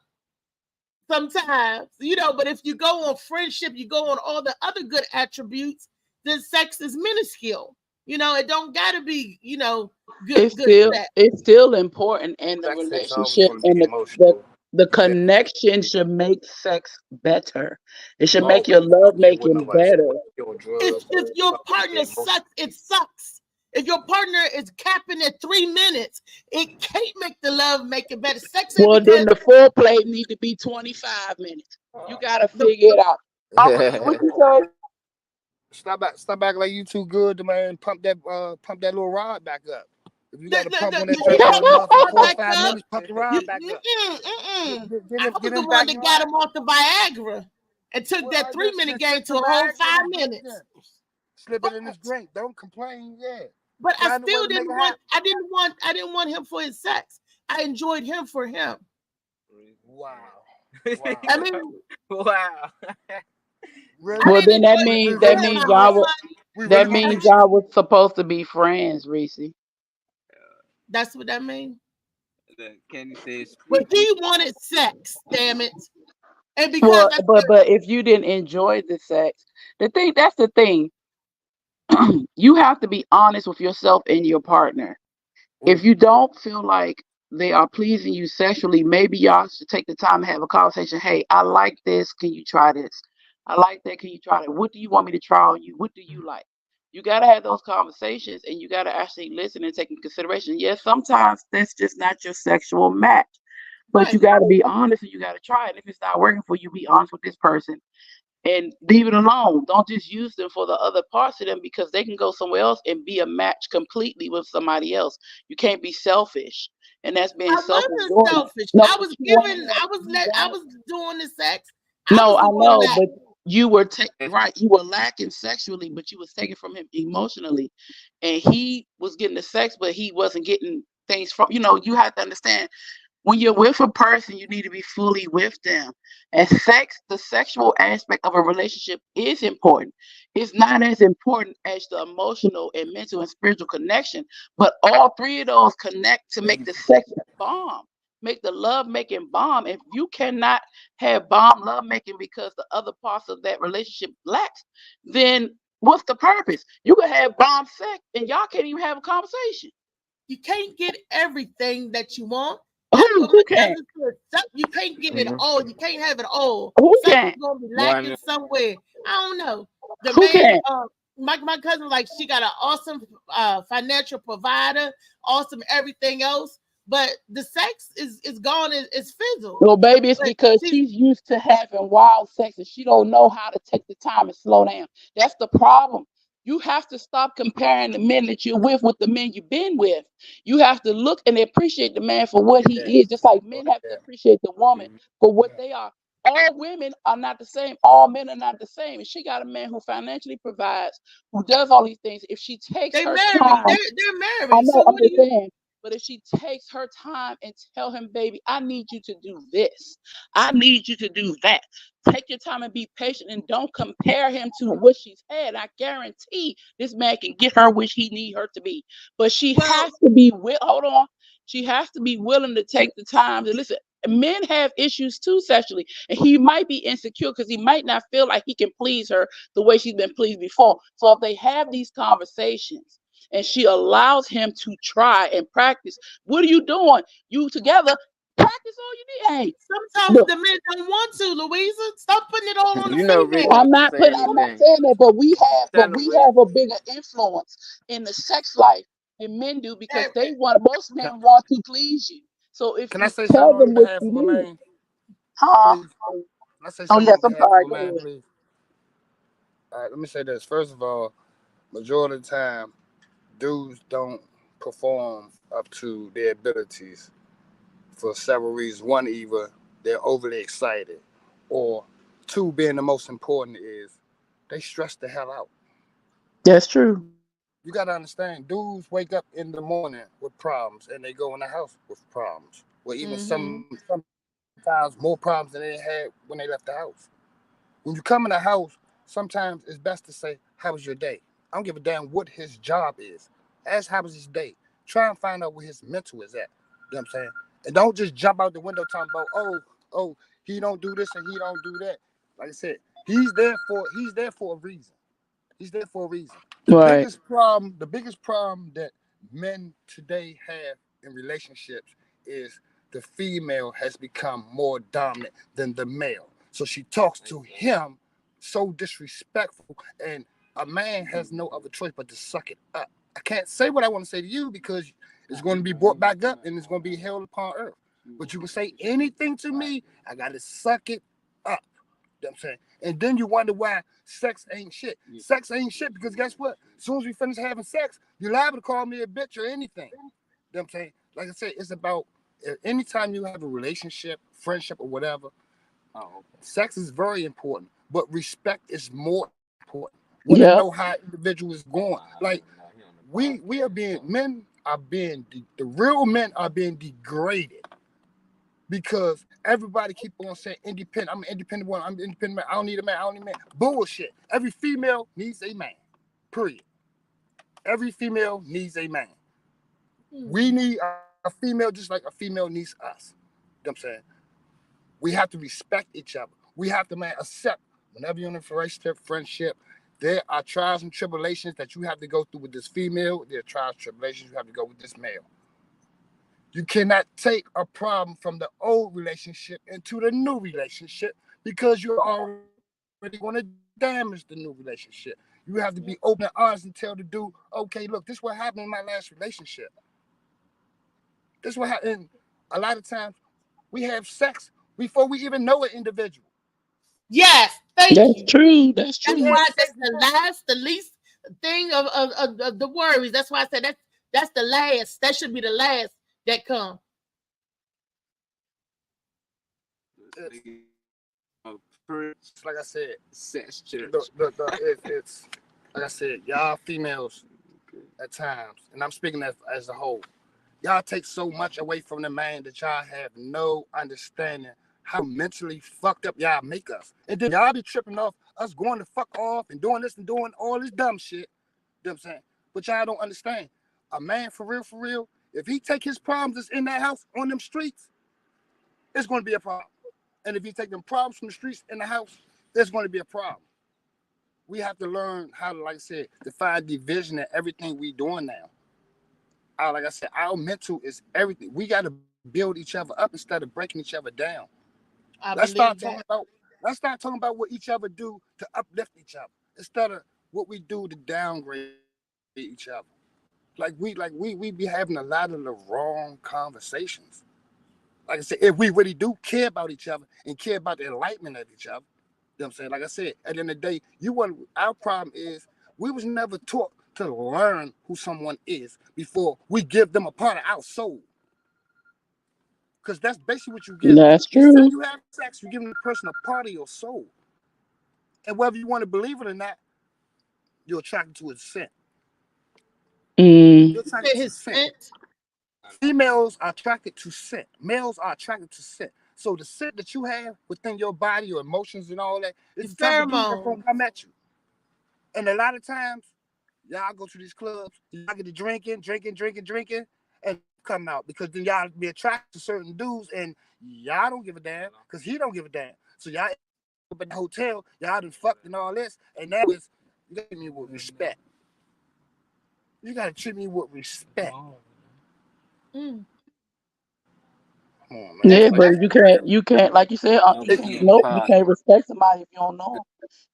C: sometimes, you know. But if you go on friendship, you go on all the other good attributes. Then sex is minuscule. You know, it don't got to be, you know, good sex.
E: It's still important in the
D: Sex is always
E: relationship,
D: gonna be
E: and
D: emotional.
E: the
D: Depending
E: connection should make sex better. It should make your
D: always. I
E: love
D: don't care what
E: making
D: nobody say.
E: better.
D: You on
C: If
D: drugs,
C: your
D: fuck with the
C: partner
D: emotion.
C: sucks, it sucks. If your partner is capping at 3 minutes, it can't make the love make it better. Sex ain't
E: Well, then
C: because
E: the foreplay need to be 25 minutes. You gotta
C: the
E: figure it out. What you say?
D: Stop back like you too good to man. Pump that little rod back up. If you got to pump on that
C: you
D: joint
C: know
D: for another
C: what
D: four or
C: back
D: 5 minutes, pump the
C: you
D: rod back up.
C: I
D: Get
C: was the
D: him
C: one
D: back
C: that
D: in
C: got
D: line.
C: him off the Viagra and took
D: Well,
C: that 3 minute
D: just
C: game
D: slip
C: to
D: some
C: a whole
D: bags in
C: 5 minutes.
D: slip it
C: But
D: in his drink. Don't complain. Yeah,
C: but I
D: find a way
C: still
D: to make
C: didn't
D: it
C: want
D: happen.
C: I didn't want him for his sex. I enjoyed him for him.
D: Wow,
C: I
D: wow.
C: mean,
A: Wow.
D: Really?
C: I
E: Well,
C: didn't
E: then
C: enjoy
D: We
C: him
D: really
C: for
D: gonna
C: my
D: do this?
C: own.
D: We really
E: that
D: gonna do
E: means
D: this?
E: y'all was supposed to be friends, Reese.
C: That's what that means.
A: Kenny says
C: But
A: speak.
C: he wanted sex, damn it. And because
E: Well,
C: I
E: but if you didn't enjoy the sex, that's the thing. You have to be honest with yourself and your partner. If you don't feel like they are pleasing you sexually, maybe y'all should take the time to have a conversation. Hey, I like this. Can you try this? I like that. Can you try that? What do you want me to try on you? What do you like? You got to have those conversations and you got to actually listen and take in consideration. Yes, sometimes that's just not your sexual match, but you
C: right.
E: got to be honest and you got to try it. If it's not working for you, be honest with this person and leave it alone. Don't just use them for the other parts of them because they can go somewhere else and be a match completely with somebody else. You can't be selfish, and that's being
C: I
E: selfish
C: wasn't
E: doing it.
C: selfish.
E: No,
C: I
E: but
C: was
E: you
C: giving,
E: wanted,
C: I was doing the sex. I
E: no,
C: was
E: I
C: the one
E: know,
C: that
E: but you were right. You were lacking sexually, but you was taking from him emotionally, and he was getting the sex, but he wasn't getting things from. You have to understand when you're with a person, you need to be fully with them. And the sexual aspect of a relationship is important. It's not as important as the emotional and mental and spiritual connection, but all three of those connect to make the sex bomb, make the love making bomb. If you cannot have bomb love making because the other parts of that relationship lacks, then what's the purpose? You can have bomb sex and y'all can't even have a conversation.
C: you can't get everything that you want. That's what
E: Who
C: my
E: can?
C: cousin said. You can't get it
A: Mhm.
C: all. You can't have it all.
E: Who
C: Something's
E: can?
C: gonna be
A: One.
C: lacking somewhere. I don't know. The
E: Who
C: man,
E: can?
C: my cousin, like she got an awesome financial provider, awesome everything else, but the sex is gone. It's fizzled.
E: Well, baby, it's
C: But
E: because
C: she's
E: she's used to having wild sex and she don't know how to take the time and slow down. That's the problem. You have to stop comparing the men that you're with the men you've been with. You have to look and appreciate the man for what he is, just like men have to appreciate the woman for what they are. All women are not the same. All men are not the same. And she got a man who financially provides, who does all these things. If she takes
C: They
E: her
C: married.
E: time,
C: They're
E: I
C: married.
E: know,
C: So
E: I'm
C: what do
E: just
C: you?
E: saying. But if she takes her time and tell him, baby, I need you to do this. I need you to do that. Take your time and be patient and don't compare him to what she's had. I guarantee this man can get her where he need her to be. But she
C: Well,
E: has to be hold on. She has to be willing to take the time to listen. Men have issues too sexually, and he might be insecure because he might not feel like he can please her the way she's been pleased before. So if they have these conversations and she allows him to try and practice, what are you doing? You together, practice all you need. Hey,
C: sometimes
E: look,
C: the men don't want to, Louisa. Stop putting it all on the
A: You know, Rick
C: female.
A: about
E: I'm
A: to
E: not
A: say
E: putting, I'm not
A: anything.
E: saying that, but
A: Tell him, Rick.
E: we have a bigger influence in the sex life than men do because
C: Hey,
E: most men want to please you. So if
D: Can I
E: you
D: say
E: tell
D: something on
E: them what
D: behalf
E: you
D: of a
E: need,
D: man,
E: huh?
D: please? Can I say
E: Oh
D: something
E: yes,
D: on
E: I'm
D: behalf of
E: sorry.
D: a
E: Go
D: man,
E: ahead.
D: please? All right, let me say this. First of all, majority of the time, dudes don't perform up to their abilities for several reasons. One, either they're overly excited, or two, being the most important, is they stress the hell out.
E: That's true.
D: You gotta understand, dudes wake up in the morning with problems, and they go in the house with problems. Well, even
C: mm-hmm.
D: sometimes more problems than they had when they left the house. When you come in the house, sometimes it's best to say, "How was your day?" I don't give a damn what his job is. Ask how was his day. Try and find out where his mental is at. You know what I'm saying? And don't just jump out the window talking about, oh, he don't do this and he don't do that. Like I said, he's there for a reason. He's there for a reason.
E: Right.
D: The biggest problem that men today have in relationships is the female has become more dominant than the male. So she talks to him so disrespectful, and a man has no other choice but to suck it up. I can't say what I want to say to you because it's going to be brought back up and it's going to be held upon earth. But you can say anything to me, I got to suck it up. You know what I'm saying? And then you wonder why sex ain't shit. Sex ain't shit because guess what? As soon as we finish having sex, you're liable to call me a bitch or anything. You know what I'm saying? Like I said, it's about anytime you have a relationship, friendship, or whatever, sex is very important, but respect is more important. Want to know
E: Yep.
D: how individual is going. Like we are being, men are being, the real men are being degraded because everybody keep on saying independent. I'm an independent woman. I'm an independent man. I don't need a man. I don't need a man. Bullshit. Every female needs a man. Period. Every female needs a man. We need a female just like a female needs us. You know what I'm saying? We have to respect each other. We have to, man, accept whenever you're in a relationship, friendship, there are trials and tribulations that you have to go through with this female. There are trials and tribulations you have to go with this male. You cannot take a problem from the old relationship into the new relationship because you're already going to damage the new relationship. You have to be open and honest and tell the dude, okay, look, this is what happened in my last relationship. This is what happened. A lot of times we have sex before we even know an individual.
C: Yes, thank
E: That's
C: you.
E: true. That's
C: That's
D: We
E: true.
D: have
C: why
D: sex
C: that's the
D: before.
C: last, the least thing of the worries. That's why I said that's the last. That should be the last that come.
D: It's like I said,
A: Sex church.
D: it's like I said, y'all females at times, and I'm speaking as a whole, y'all take so much away from the man that y'all have no understanding how mentally fucked up y'all make us. And then y'all be tripping off us going to fuck off and doing this and doing all this dumb shit. You know what I'm saying? But y'all don't understand. A man for real, if he take his problems that's in that house on them streets, it's going to be a problem. And if he take them problems from the streets in the house, there's going to be a problem. We have to learn how to, like I said, to find division in everything we doing now. Like I said, our mental is everything. We got to build each other up instead of breaking each other down.
C: I
D: Let's start
C: believe
D: talking
C: that.
D: about let's start talking about what each other do to uplift each other instead of what we do to downgrade each other. We be having a lot of the wrong conversations. Like I said, if we really do care about each other and care about the enlightenment of each other, you know what I'm saying? Like I said, at the end of the day, our problem is We was never taught to learn who someone is before we give them a part of our soul. Because that's basically what you give.
E: That's
D: You say
E: true.
D: you have sex, you're giving the person a part of your soul. And whether you want to believe it or not, you're attracted to his scent.
E: Mm.
D: You're attracted to scent. Females are attracted to scent. Males are attracted to scent. So the scent that you have within your body, your emotions and all that, is the type of dude that's gonna come at you. And a lot of times, y'all go to these clubs, y'all get to drinking, and come out because then y'all be attracted to certain dudes and y'all don't give a damn because he don't give a damn. So y'all up in the hotel, y'all done fucked and all this, and that was you gotta treat me with respect. You gotta treat me with respect.
C: Mm.
D: Come on, man.
E: Yeah, but you can't, like you said, you can't respect somebody if you don't know them.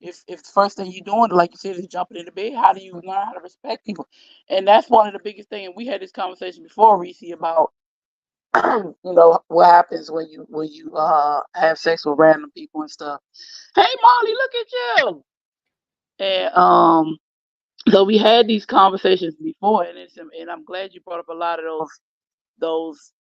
E: If the first thing you're doing, like you said, is jumping into bed, how do you learn how to respect people? And that's one of the biggest things. And we had this conversation before, Reese, about what happens when you have sex with random people and stuff. Hey, Molly, look at you. And so we had these conversations before, and I'm glad you brought up a lot of those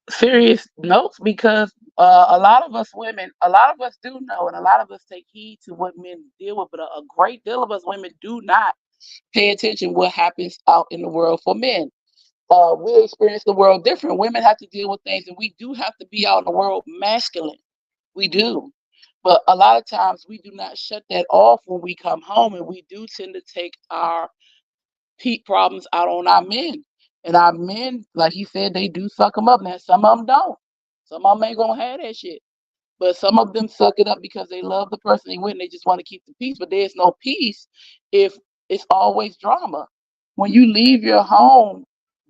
E: serious notes because a lot of us women, a lot of us do know, and a lot of us take heed to what men deal with, but a great deal of us women do not pay attention what happens out in the world for men. We experience the world different. Women have to deal with things, and we do have to be out in the world masculine. We do. But a lot of times we do not shut that off when we come home, and we do tend to take our peak problems out on our men. And our men, like he said, they do suck them up. Now, some of them don't. Some of them ain't going to have that shit. But some of them suck it up because they love the person they with and they just want to keep the peace. But there's no peace if it's always drama. When you leave your home,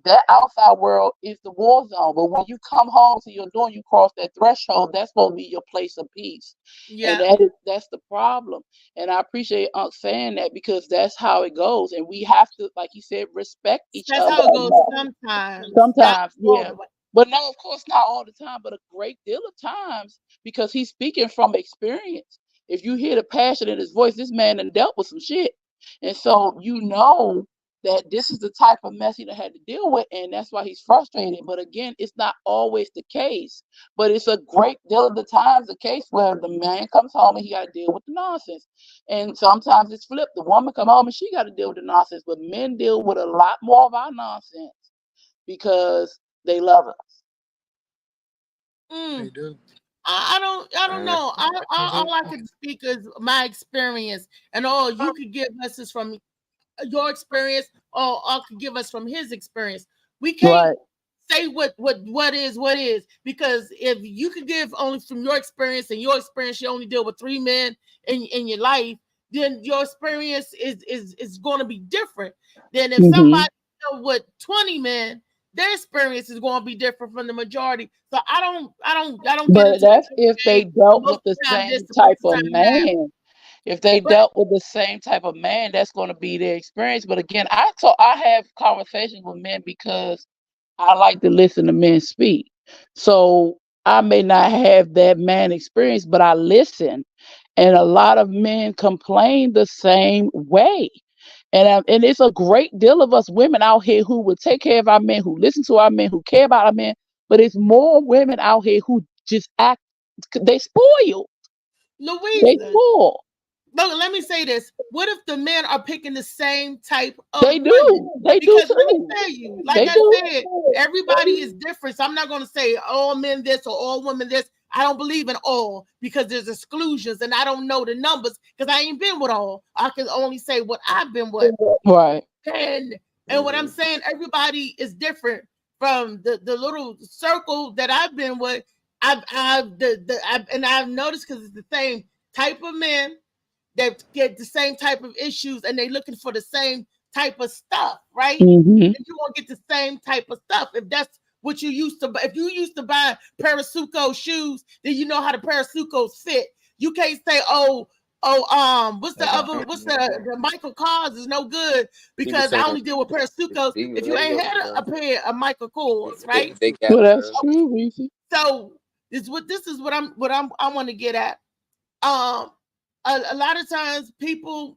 E: that outside world is the war zone. But when you come home to your door and you cross that threshold, that's supposed to be your place of peace.
C: Yeah.
E: And that's the problem. And I appreciate Unc saying that because that's how it goes. And we have to, like you said, respect each
C: That's
E: other.
C: how it goes sometimes.
E: Sometimes,
C: Not
E: yeah. But no, of course, not all the time, but a great deal of times because he's speaking from experience. If you hear the passion in his voice, this man done dealt with some shit. And so you know that this is the type of mess he done had to deal with, and that's why he's frustrated. But again, it's not always the case. But it's a great deal of the times the case where the man comes home and he got to deal with the nonsense. And sometimes it's flipped. The woman come home and she got to deal with the nonsense. But men deal with a lot more of our nonsense because they love us.
D: They do.
C: I don't know. All I can speak is my experience, and all you could give us is from your experience, or all could give us from his experience. We can't say what is, because if you could give only from your experience, and your experience, you only deal with 3 men in your life, then your experience is going to be different than if somebody dealt with 20 men. Their experience is going to be different from the majority. So I don't
E: But
C: get into
E: that's if they dealt with the same type of man. If they dealt with the same type of man, that's going to be their experience. But again, I have conversations with men because I like to listen to men speak. So I may not have that man experience, but I listen. And a lot of men complain the same way. And it's a great deal of us women out here who will take care of our men, who listen to our men, who care about our men. But it's more women out here who just act, they spoil.
C: Louisa,
E: they spoil.
C: Look, let me say this. What if the men are picking the same type of
E: women? They do.
C: Because let me tell you, like I said, everybody is different. So I'm not going to say all men this or all women this. I don't believe in all because there's exclusions and I don't know the numbers because I ain't been with all. I can only say what I've been with.
E: Right.
C: And what I'm saying, everybody is different from the little circle that I've been with. I've noticed because it's the same type of men that get the same type of issues and they're looking for the same type of stuff, right? And you won't get the same type of stuff if that's what you used to buy. If you used to buy Parasuco shoes, then you know how the Parasucos fit. You can't say, what's the Michael Kors is no good because I only deal with Parasucos. If you ain't had a pair of Michael Kors, right?
E: Well, that's true, Reese.
C: So this is what I want to get at. A lot of times people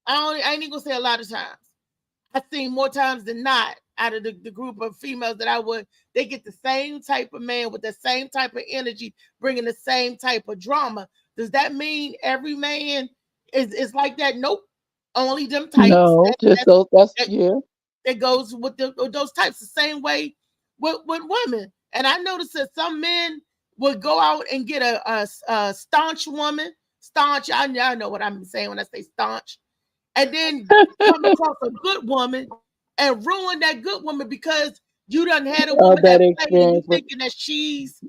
C: I ain't even gonna say a lot of times. I've seen more times than not out of the group of females that I would, they get the same type of man with the same type of energy, bringing the same type of drama. Does that mean every man is like that? Nope. Only them types.
E: No, just those. Yeah.
C: That goes with those types the same way with women. And I noticed that some men would go out and get a staunch woman. Staunch, I know what I'm saying when I say staunch. And then come across a good woman and ruin that good woman because you done had a woman that played and you thinking that she's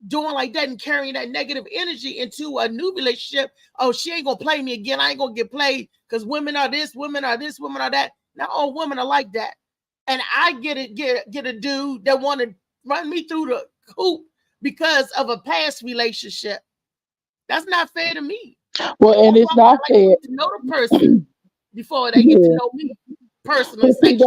C: doing like that and carrying that negative energy into a new relationship. Oh, she ain't gonna play me again. I ain't gonna get played because women are this, women are this, women are that. Not all women are like that. And I get a dude that want to run me through the hoop because of a past relationship. That's not fair to me.
E: Well, and it's not fair
C: to know the person before they get to know me personally.
E: See,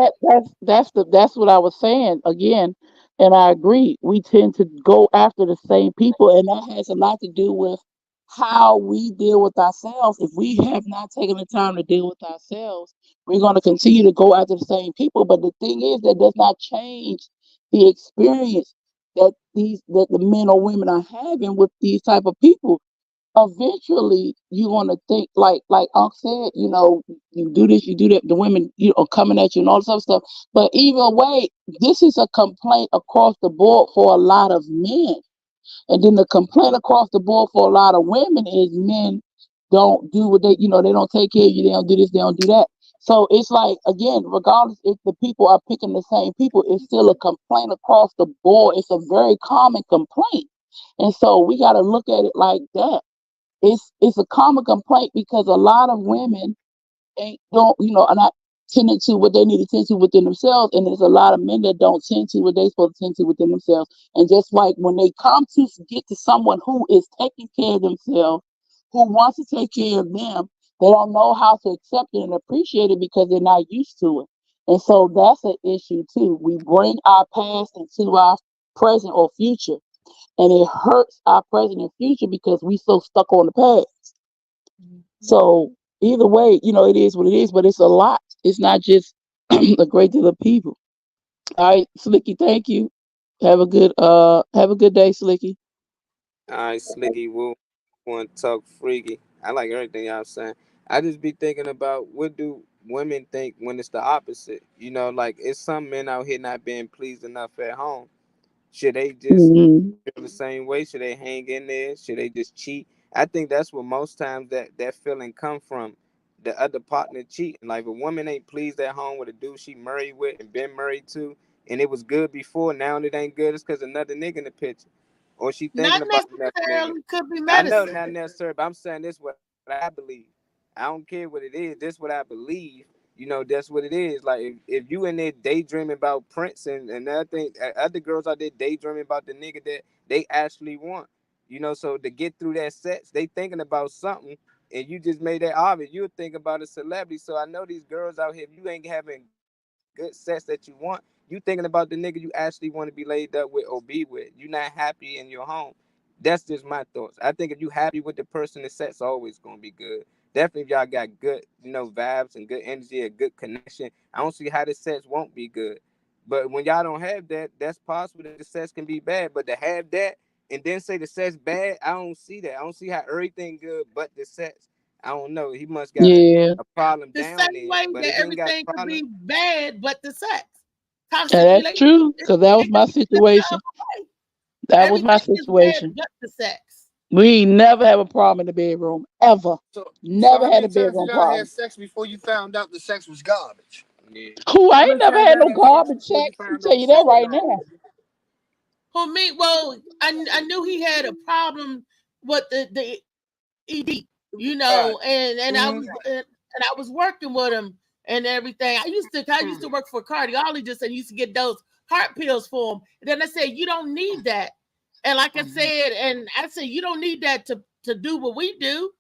E: that's what I was saying again, and I agree. We tend to go after the same people, and that has a lot to do with how we deal with ourselves. If we have not taken the time to deal with ourselves, we're going to continue to go after the same people. But the thing is, that does not change the experience that the men or women are having with these type of people. Eventually you're gonna think like Unc said, you do this, you do that, the women are coming at you and all this other stuff. But either way, this is a complaint across the board for a lot of men. And then the complaint across the board for a lot of women is men don't do what they don't take care of you, they don't do this, they don't do that. So it's like, again, regardless if the people are picking the same people, it's still a complaint across the board. It's a very common complaint. And so we got to look at it like that. It's a common complaint because a lot of women are not tending to what they need to tend to within themselves, and there's a lot of men that don't tend to what they're supposed to tend to within themselves. And just like when they come to get to someone who is taking care of themselves, who wants to take care of them, they don't know how to accept it and appreciate it because they're not used to it. And so that's an issue too. We bring our past into our present or future. And it hurts our present and future because we so stuck on the past. So either way, it is what it is, but it's a lot. It's not just a great deal of people. All right, Slicky, thank you. Have a good day, Slicky.
A: All right, Slicky, we'll want to talk freaky. I like everything y'all saying. I just be thinking about what do women think when it's the opposite. Like it's some men out here not being pleased enough at home. Should they just feel the same way? Should they hang in there? Should they just cheat? I think that's what most times that feeling come from the other partner cheating. Like if a woman ain't pleased at home with a dude she married with and been married to, and it was good before, now it ain't good. It's because another nigga in the picture, or she thinking
C: not
A: about another nigga.
C: Could be
A: I know
C: medicine.
A: not necessarily, but I'm saying this what I believe. I don't care what it is. This what I believe. That's what it is. Like if you in there daydreaming about Prince and other girls out there daydreaming about the nigga that they actually want. So to get through that sex, they thinking about something, and you just made that obvious. You're thinking about a celebrity. So I know these girls out here, if you ain't having good sex that you want, you thinking about the nigga you actually want to be laid up with or be with. You're not happy in your home. That's just my thoughts. I think if you happy with the person, the sex always gonna be good. Definitely if y'all got good, vibes and good energy, a good connection, I don't see how the sex won't be good. But when y'all don't have that, that's possible that the sex can be bad. But to have that and then say the sex bad, I don't see that. I don't see how everything good but the sex. I don't know. He must got a problem
C: the
A: down
C: same
A: there.
C: way
A: But
C: that
A: if he ain't got
C: everything
A: a
C: could be
A: problem,
C: bad but the sex.
E: That's true, because that was my situation. That was my situation.
C: But the sex.
E: We never have a problem in the bedroom ever. Never had a bedroom problem.
D: Had sex before you found out the sex was garbage.
A: yeah.
E: Who? I ain't never had no garbage sex. I'll tell you that right now.
C: Who me? Well, I knew he had a problem with the ED, and I was working with him and everything. I used to work for a cardiologist and used to get those heart pills for him. And then I said, you don't need that. And like I said, you don't need that to do what we do.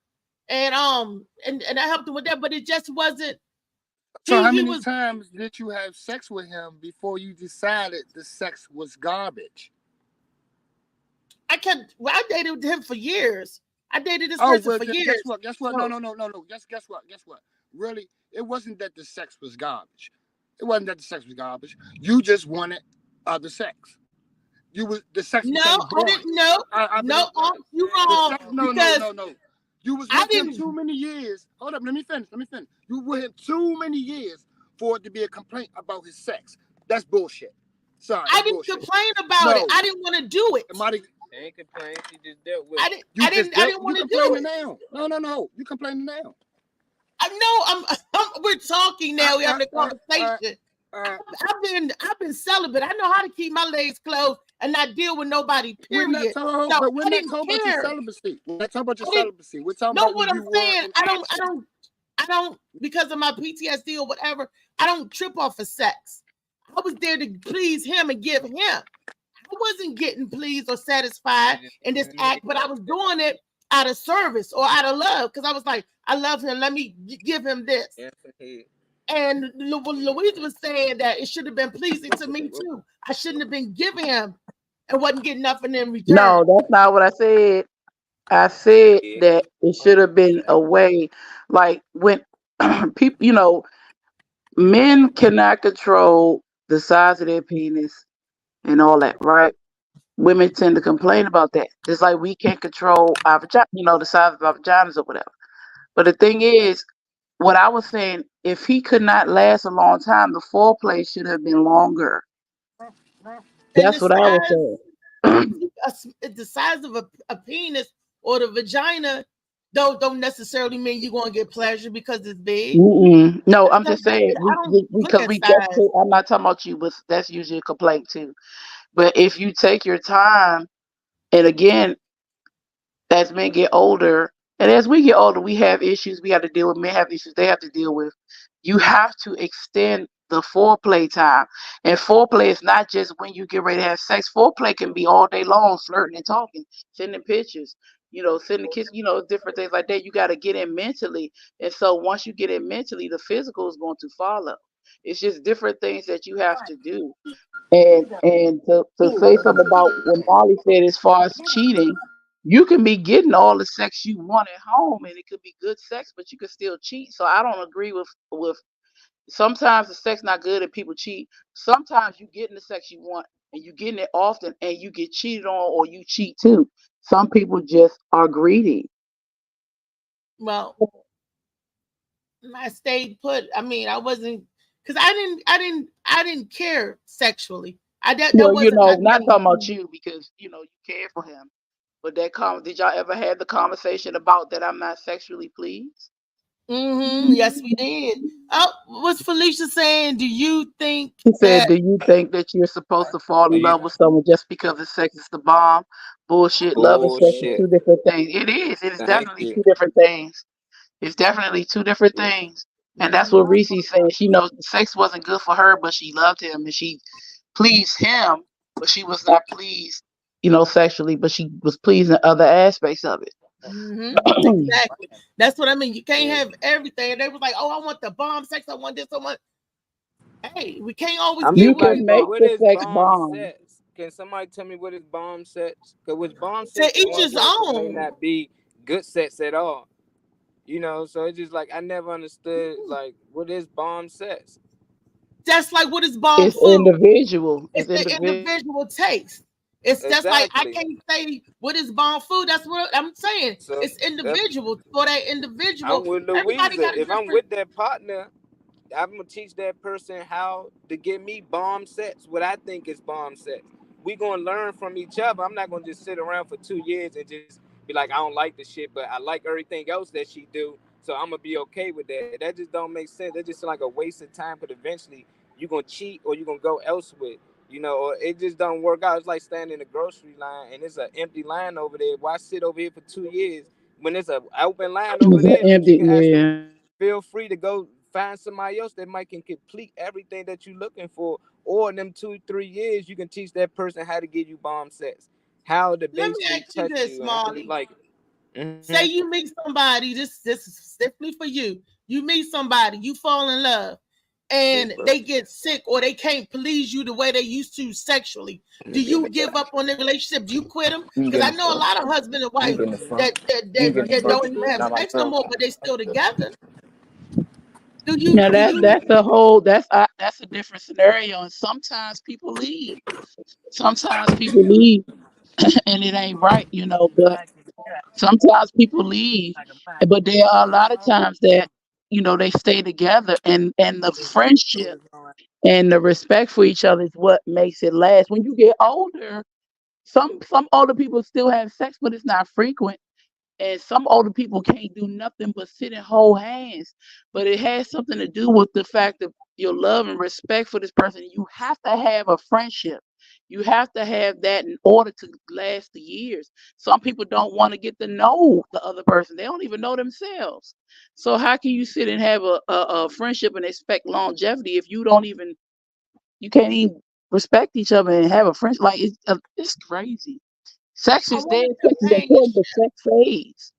C: And I helped him with that, but it just wasn't.
D: So how many times did you have sex with him before you decided the sex was garbage?
C: I dated him for years. I dated this person for years.
D: Guess what? No. Guess what? really, it wasn't that the sex was garbage. It wasn't that the sex was garbage. You just wanted other sex. The sex
C: No,
D: became
C: I
D: boring.
C: didn't know.
D: I
C: No,
D: believe
C: you
D: the
C: wrong.
D: sex. No.
C: Because
D: You was
C: I
D: with him
C: didn't.
D: too many years. Hold up, let me finish. You were with him too many years for it to be a complaint about his sex. That's bullshit. Sorry,
C: I
D: that's
C: didn't
D: bullshit.
C: complain about it.
D: No,
C: I didn't want to do it.
D: Marty,
A: Ain't complaining. She just dealt with
C: I
A: it.
C: didn't. I didn't want
D: you
C: to do
D: complaining
C: it.
D: now. No. You complaining now.
C: I know. We're talking now. We're having a conversation. I've been celibate. I know how to keep my legs closed and not deal with nobody. Period.
D: We're not talking about your celibacy. We're not talking about your celibacy. We're talking about
C: what
D: when
C: I'm
D: you
C: saying.
D: were.
C: I don't because of my PTSD or whatever. I don't trip off of sex. I was there to please him and give him. I wasn't getting pleased or satisfied in this act, but I was doing it out of service or out of love because I was like, I love him. Let me give him this. And Louise was saying that it should have been pleasing to me too. I shouldn't have been giving him and wasn't getting nothing in return.
E: No, that's not what I said. I said that it should have been a way, like when people, men cannot control the size of their penis and all that, right? Women tend to complain about that. Just like we can't control our vagina, the size of our vaginas or whatever. But the thing is, what I was saying, if he could not last a long time, the foreplay should have been longer. That's what I was saying.
C: The size of a penis or the vagina don't necessarily mean you're going to get pleasure because it's big.
E: No, I'm just saying I'm not talking about you, but that's usually a complaint too. But if you take your time, and again, as men get older, and as we get older, we have issues we have to deal with. Men have issues they have to deal with. You have to extend the foreplay time. And foreplay is not just when you get ready to have sex. Foreplay can be all day long, flirting and talking, sending pictures, sending kiss, different things like that. You got to get in mentally. And so once you get in mentally, the physical is going to follow. It's just different things that you have to do. And to say something about what Molly said as far as cheating, you can be getting all the sex you want at home and it could be good sex, but you could still cheat. So I don't agree with sometimes the sex not good and people cheat. Sometimes you getting the sex you want and you getting it often and you get cheated on or you cheat too. Some people just are greedy.
C: Well, I stayed put. I mean, I wasn't because I didn't care sexually.
E: Not talking about you because you care for him. But did y'all ever have the conversation about that I'm not sexually pleased?
C: Yes, we did. Oh, what's Felicia saying? Do you think?
E: She said, "Do you think that you're supposed to fall in love with someone just because the sex is the bomb?" Bullshit. Love and sex are two different things. It is. It is definitely two different things. It's definitely two different things. And that's what Reese's saying. She knows sex wasn't good for her, but she loved him and she pleased him, but she was not pleased, sexually, but she was pleased in other aspects of it.
C: Exactly. That's what I mean. You can't have everything. And they was like, "Oh, I want the bomb sex. I want this. I want." Hey, we can't always.
E: You can make the sex bomb.
A: Sex? Can somebody tell me what is bomb sex? Because with bomb sex,
C: to each his own.
A: May not be good sex at all. So it's just like I never understood like what is bomb sex.
C: That's like what is bomb
E: it's
C: food.
E: Individual.
C: It's the individual taste. It's just like I can't say what is bomb food. That's what I'm saying. So it's individual for that individual.
A: I'm with Louisa. If I'm with that partner, I'm gonna teach that person how to give me bomb sex. What I think is bomb sex. We gonna learn from each other. I'm not gonna just sit around for 2 years and just be like, I don't like the shit, but I like everything else that she do. So I'm gonna be okay with that. That just don't make sense. That's just like a waste of time. But eventually, you gonna cheat or you gonna go elsewhere. Or it just don't work out. It's like standing in the grocery line and it's an empty line over there. Why sit over here for 2 years when there's an open line over there?
E: Empty,
A: feel free to go find somebody else that might can complete everything that you're looking for. Or in them 2-3 years, you can teach that person how to give you bomb sex, how to basically touch you.
C: Molly.
A: Like,
C: say you meet somebody. This is strictly for you. You meet somebody, you fall in love. And they get sick or they can't please you the way they used to sexually. Do you give up on the relationship? Do you quit them? Because I know a lot of husband and wife that don't even have sex no more, but they still together.
E: Now
C: do you
E: that's a different scenario, and sometimes people leave. Sometimes people leave, and it ain't right, But sometimes people leave, but there are a lot of times that they stay together, and the friendship and the respect for each other is what makes it last. When you get older, some older people still have sex, but it's not frequent. And some older people can't do nothing but sit and hold hands. But it has something to do with the fact of your love and respect for this person. You have to have a friendship. You have to have that in order to last the years. Some people don't want to get to know the other person. They don't even know themselves. So how can you sit and have a friendship and expect longevity if you can't even respect each other and have a friendship? Like it's crazy. Sex
C: I
E: is there.
C: want a
E: Sex is important,
C: companionship.
E: but sex fades.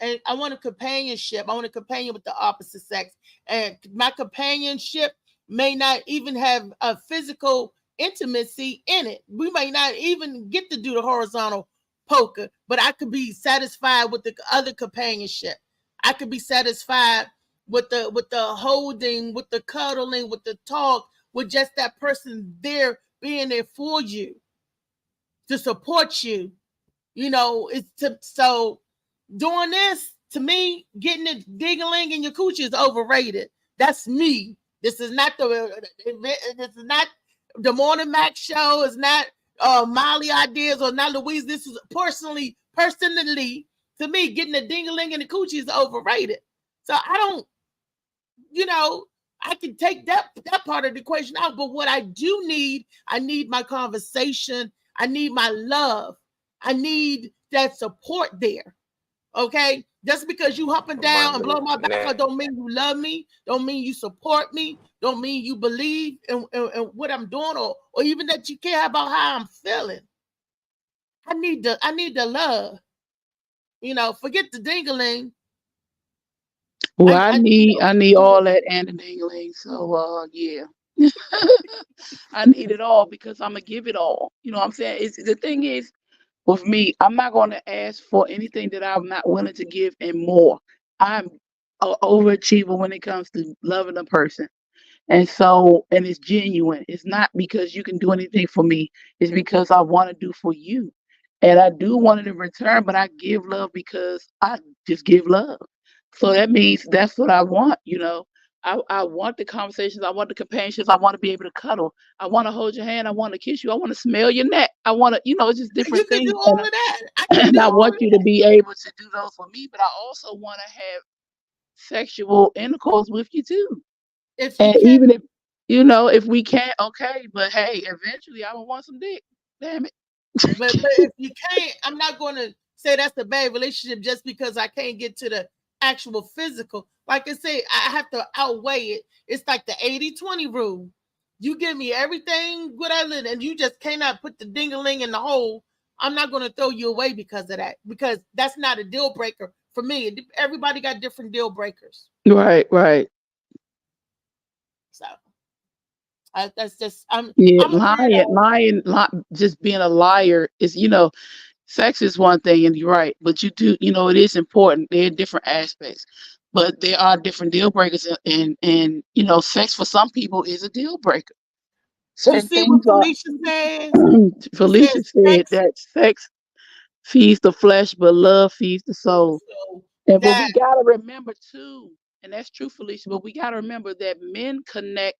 C: And I want a companionship. I want a companion with the opposite sex. And my companionship may not even have a physical intimacy in it. We may not even get to do the horizontal poker, but I could be satisfied with the other companionship. I could be satisfied with the holding, with the cuddling, with the talk, with just that person there being there for you to support you. So doing this to me, getting the dingling in your coochie is overrated. That's me. This is not the Morning Mac show. It's not Molly ideas or not Louise. This is personally to me, getting the dingling in the coochie is overrated. So I don't, I can take that part of the equation out. But what I do need, I need my conversation. I need my love. I need that support there. Okay, just because you up and down and blow my back up don't mean you love me, don't mean you support me, don't mean you believe in what I'm doing, or even that you care about how I'm feeling. I need the love. Forget the dingling.
E: Well, I need all that and the dingling. So yeah. I need it all because I'm gonna give it all. You know what I'm saying? The thing is, with me, I'm not gonna ask for anything that I'm not willing to give and more. I'm an overachiever when it comes to loving a person. And it's genuine. It's not because you can do anything for me. It's because I want to do for you. And I do want it in return, but I give love because I just give love. So that means that's what I want. I want the conversations. I want the companionships. I want to be able to cuddle. I want to hold your hand. I want to kiss you. I want to smell your neck. I want to, it's just
C: You
E: different
C: can
E: things.
C: do all of that. I can
E: And
C: do
E: I
C: all
E: want
C: of
E: you to
C: that.
E: be able to do those for me, but I also want to have sexual intercourse with you too.
C: If you
E: And
C: can't,
E: even if we can't, okay, but hey, eventually I will want some dick. Damn it.
C: but if you can't, I'm not going to say that's a bad relationship just because I can't get to the actual physical. Like I say, I have to outweigh it. It's like the 80-20 rule. You give me everything good I live, and you just cannot put the dingaling in the hole. I'm not going to throw you away because of that, because that's not a deal breaker for me. Everybody got different deal breakers.
E: Right, right.
C: So that's just
E: Yeah,
C: I'm a weirdo.
E: lying, just being a liar is, sex is one thing, and you're right, but it is important. There are different aspects, but there are different deal breakers, and sex for some people is a deal breaker.
C: You
E: Certain
C: see what
E: things are.
C: Felicia says? She
E: Felicia
C: says
E: said
C: sex.
E: that sex feeds the flesh, but love feeds the soul.
C: So
E: And but
C: that
E: we gotta remember too, and that's true, Felicia, but we gotta remember that men connect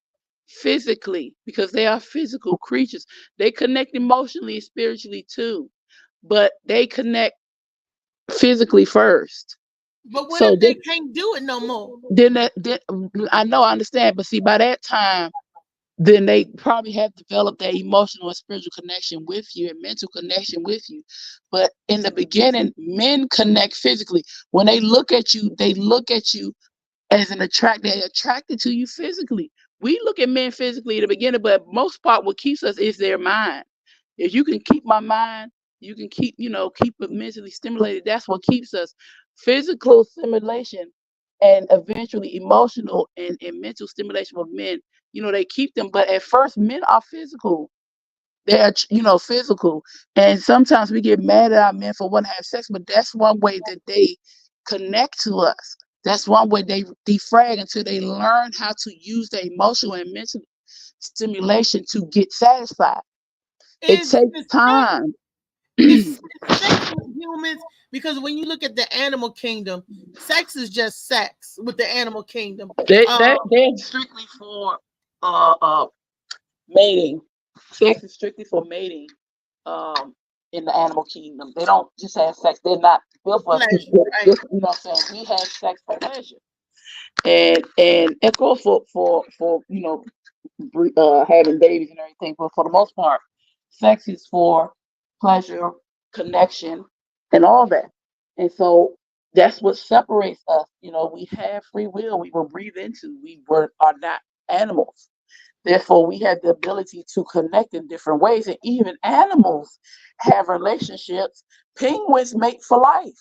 E: physically because they are physical creatures. They connect emotionally and spiritually too, but they connect physically first.
C: But what
E: So
C: if they can't do it no more?
E: then I know I understand, but see by that time, then they probably have developed that emotional and spiritual connection with you and mental connection with you. But in the beginning, men connect physically. When they look at you as they're attracted to you physically. We look at men physically in the beginning, but most part what keeps us is their mind. If you can keep my mind, you can keep it mentally stimulated. That's what keeps us. Physical stimulation and eventually emotional and mental stimulation of men, they keep them. But at first, men are physical. They're, physical. And sometimes we get mad at our men for wanting to have sex, but that's one way that they connect to us. That's one way they defrag until they learn how to use their emotional and mental stimulation to get satisfied. It takes time.
C: It's sex with humans, because when you look at the animal kingdom, sex is just sex with the animal kingdom.
E: They're strictly for mating. Sex is strictly for mating. In the animal kingdom, they don't just have sex. They're not built for us. You know what I'm saying? We have sex for pleasure, and it goes for you know, having babies and everything. But for the most part, sex is for pleasure, connection, and all that. And so that's what separates us. You know, we have free will. We will breathe into. Are not animals. Therefore, we have the ability to connect in different ways. And even animals have relationships. Penguins mate for life.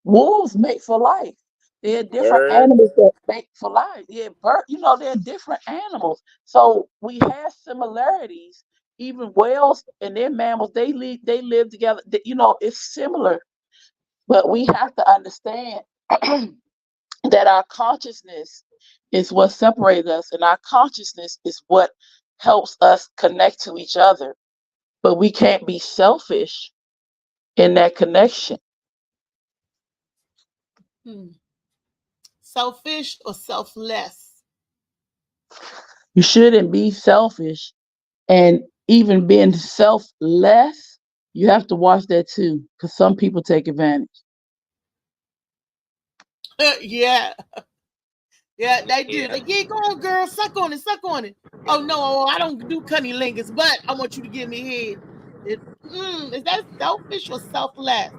E: Wolves mate for life. There are different animals that mate for life. Yeah, you know, they're different animals. So we have similarities. Even whales and their mammals, they live together. You know, it's similar. But we have to understand that our consciousness is what separates us, and our consciousness is what helps us connect to each other. But we can't be selfish in that connection.
C: Selfish or selfless?
E: You shouldn't be selfish, and even being selfless, you have to watch that too, because some people take advantage.
C: Yeah. Yeah, they do. They get go on, girl, suck on it. Oh no, I don't do cunnilingus, but I want you to give me head. Is that selfish or selfless?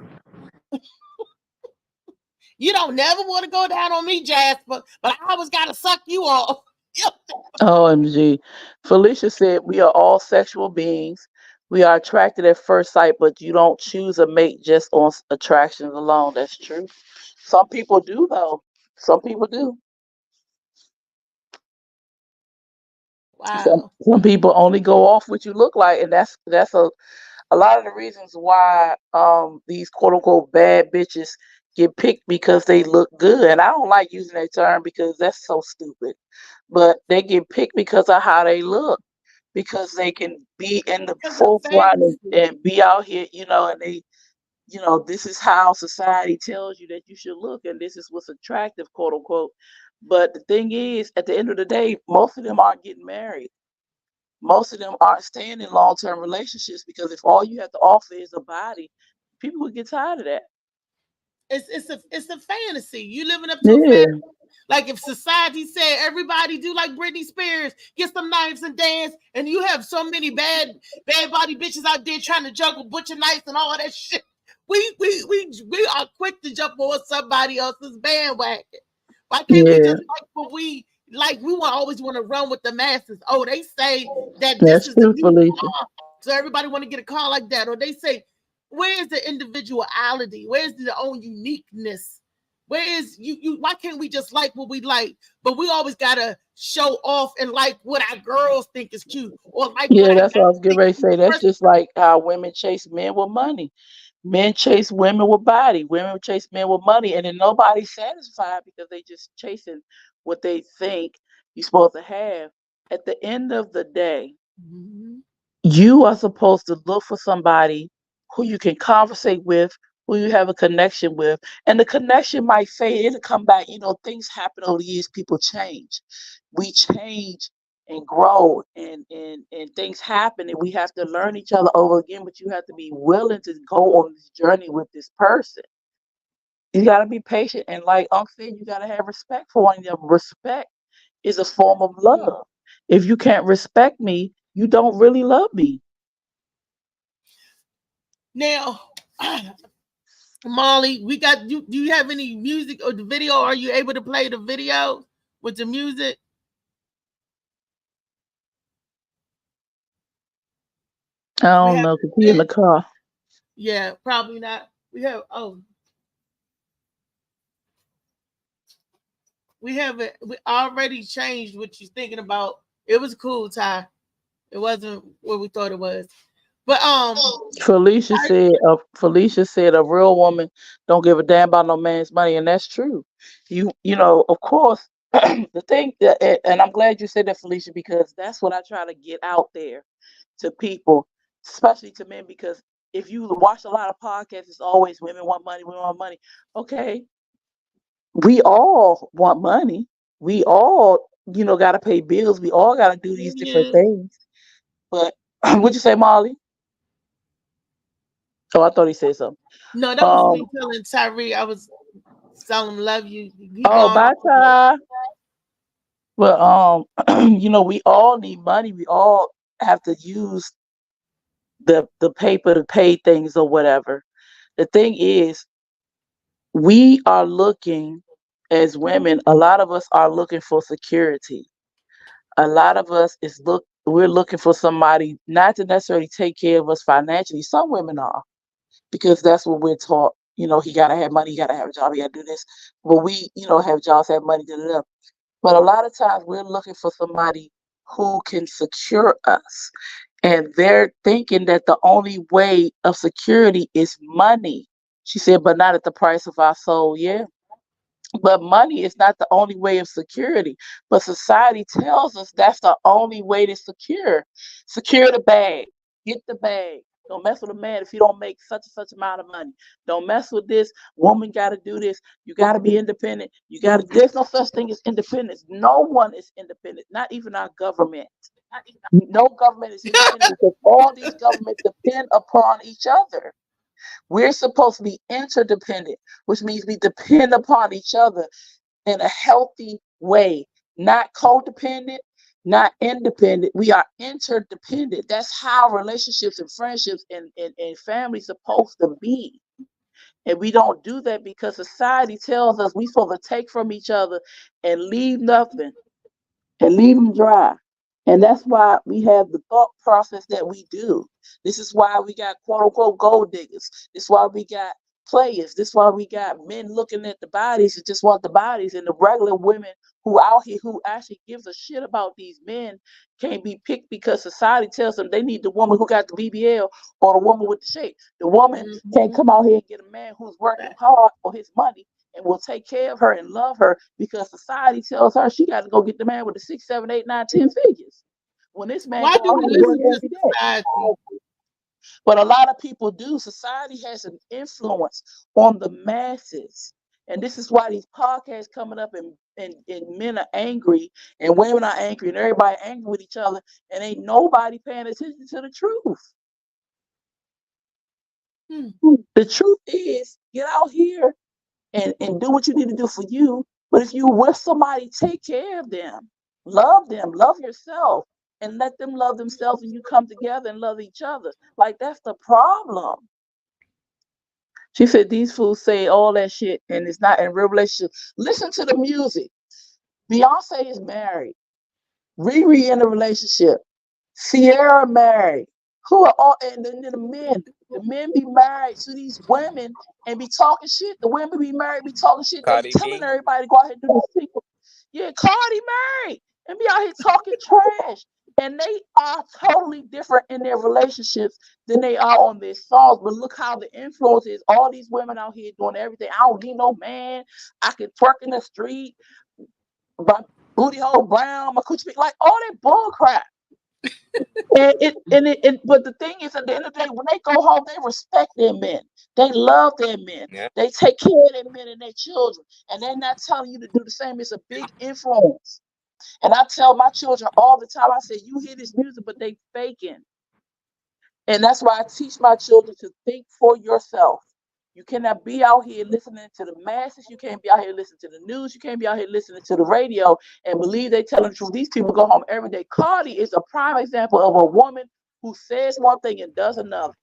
C: You don't never want to go down on me, Jasper, but I always gotta suck you off.
E: OMG. Felicia said, we are all sexual beings. We are attracted at first sight, but you don't choose a mate just on attractions alone. That's true. Some people do, though. Some people do.
C: Wow.
E: Some people only go off what you look like, and that's a lot of the reasons why these quote unquote bad bitches get picked, because they look good. And I don't like using that term because that's so stupid. But they get picked because of how they look, because they can be in the forefront and be out here, you know, and they, you know, this is how society tells you that you should look, and this is what's attractive, quote unquote. But the thing is, at the end of the day, most of them aren't getting married. Most of them aren't staying in long-term relationships, because if all you have to offer is a body, people would get tired of that.
C: It's a fantasy. You living up to a fantasy. Like if society said everybody do like Britney Spears, get some knives and dance, and you have so many bad body bitches out there trying to juggle butcher knives and all that shit. We are quick to jump on somebody else's bandwagon. Why can't we just like what we like? We always want to run with the masses. Oh, they say that this is the new car, so everybody want to get a car like that. Or they say, where's the individuality? Where's the own uniqueness? Where is you? Why can't we just like what we like? But we always gotta show off and like what our girls think is cute, or like.
E: Yeah, that's what I was getting ready to say. That's just like how women chase men with money. Men chase women with body. Women chase men with money, and then nobody's satisfied because they just chasing what they think you're supposed to have. At the end of the day, you are supposed to look for somebody who you can conversate with, who you have a connection with, and the connection might fade. It'll come back. You know, things happen over the years. People change. We change and grow, and things happen, and we have to learn each other over again. But you have to be willing to go on this journey with this person. You got to be patient, and like Unc said, you got to have respect for one another. Respect is a form of love. If you can't respect me, you don't really love me.
C: Now, Molly, we got you. Do you have any music or the video? Are you able to play the video with the music?
E: I don't know, because he's in the car.
C: Yeah, probably not. We have it. We already changed what you're thinking about. It was cool, Ty. It wasn't what we thought it was. But
E: Felicia said a real woman don't give a damn about no man's money, and that's true. You know, of course, the thing that, and I'm glad you said that, Felicia, because that's what I try to get out there to people, especially to men, because if you watch a lot of podcasts, it's always women want money, women want money. Okay, we all want money. We all, got to pay bills. We all got to do these different things. But what'd you say, Molly? Oh, I thought he said something.
C: No, that was me telling Tyree. I was telling him love you.
E: Bye, Ty. But we all need money. We all have to use the paper to pay things or whatever. The thing is, we are looking as women. A lot of us are looking for security. A lot of us we're looking for somebody not to necessarily take care of us financially. Some women are, because that's what we're taught. He gotta have money, he gotta have a job, he gotta do this. But we, have jobs, have money, da da da. But a lot of times we're looking for somebody who can secure us. And they're thinking that the only way of security is money. She said, but not at the price of our soul. Yeah. But money is not the only way of security. But society tells us that's the only way to secure the bag. Get the bag. Don't mess with a man if you don't make such and such amount of money. Don't mess with this. Woman got to do this. You got to be independent. There's no such thing as independence. No one is independent, not even our government. No government is independent because all these governments depend upon each other. We're supposed to be interdependent, which means we depend upon each other in a healthy way, not codependent, not independent. We are interdependent. That's how relationships and friendships and families supposed to be. And we don't do that because society tells us we're supposed to take from each other and leave nothing and leave them dry. And that's why we have the thought process that we do. This is why we got quote unquote gold diggers. This is why we got players. This is why we got men looking at the bodies and just want the bodies, and the regular women who out here who actually gives a shit about these men can't be picked because society tells them they need the woman who got the BBL or the woman with the shape. The woman can't come out here and get a man who's working hard for his money and will take care of her and love her because society tells her she got to go get the man with the 6, 7, 8, 9, 10 figures. When this man
C: why do we listen to society?
E: But a lot of people do. Society has an influence on the masses. And this is why these podcasts coming up and men are angry and women are angry and everybody angry with each other and ain't nobody paying attention to the truth. The truth is, get out here and do what you need to do for you. But if you with somebody, take care of them, love yourself, and let them love themselves, and you come together and love each other. Like, that's the problem. She said these fools say all that shit and it's not in real relationship. Listen to the music. Beyonce is married. Riri in a relationship. Sierra married. Who are all, and then the men be married to these women and be talking shit. The women be married, be talking shit. They telling everybody to go out here and do this people. Yeah, Cardi married and be out here talking trash. And they are totally different in their relationships than they are on their songs. But look how the influence is. All these women out here doing everything. I don't need no man. I can twerk in the street. My booty hole brown. My coochie, like all that bull crap. But the thing is, at the end of the day, when they go home, they respect their men. They love their men. Yeah. They take care of their men and their children. And they're not telling you to do the same. It's a big influence. And I tell my children all the time, I say, you hear this music, but they faking. And that's why I teach my children to think for yourself. You cannot be out here listening to the masses. You can't be out here listening to the news. You can't be out here listening to the radio and believe they telling the truth. These people go home every day. Cardi is a prime example of a woman who says one thing and does another.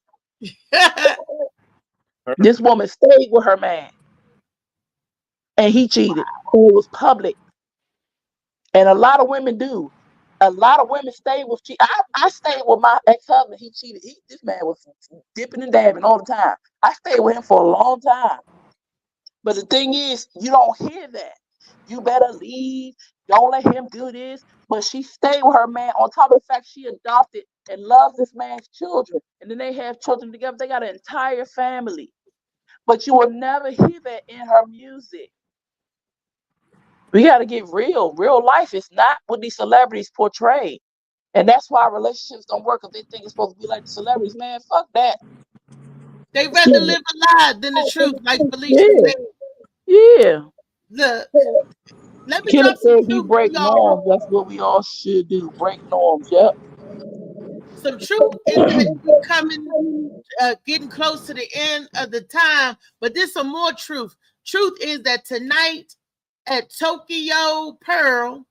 E: This woman stayed with her man. And he cheated. And it was public. And a lot of women do. A lot of women stay with cheat. I stayed with my ex-husband. He cheated. This man was dipping and dabbing all the time. I stayed with him for a long time. But the thing is, you don't hear that You better leave. Don't let him do this. But she stayed with her man. On top of the fact she adopted and loves this man's children. And then they have children together. They got an entire family. But you will never hear that in her music. We got to get real. Real life is not what these celebrities portray. And that's why relationships don't work if they think it's supposed to be like the celebrities. Man, fuck that.
C: They rather live a lie than the truth, like Felicia
E: Yeah.
C: said.
E: Yeah.
C: Look, let me
E: Killer
C: drop some
E: said he
C: truth
E: break
C: for y'all.
E: norms. That's what we all should do. Break norms. Yep.
C: Some truth is that we coming, getting close to the end of the time, but there's some more truth. Truth is that tonight at Tokyo Pearl,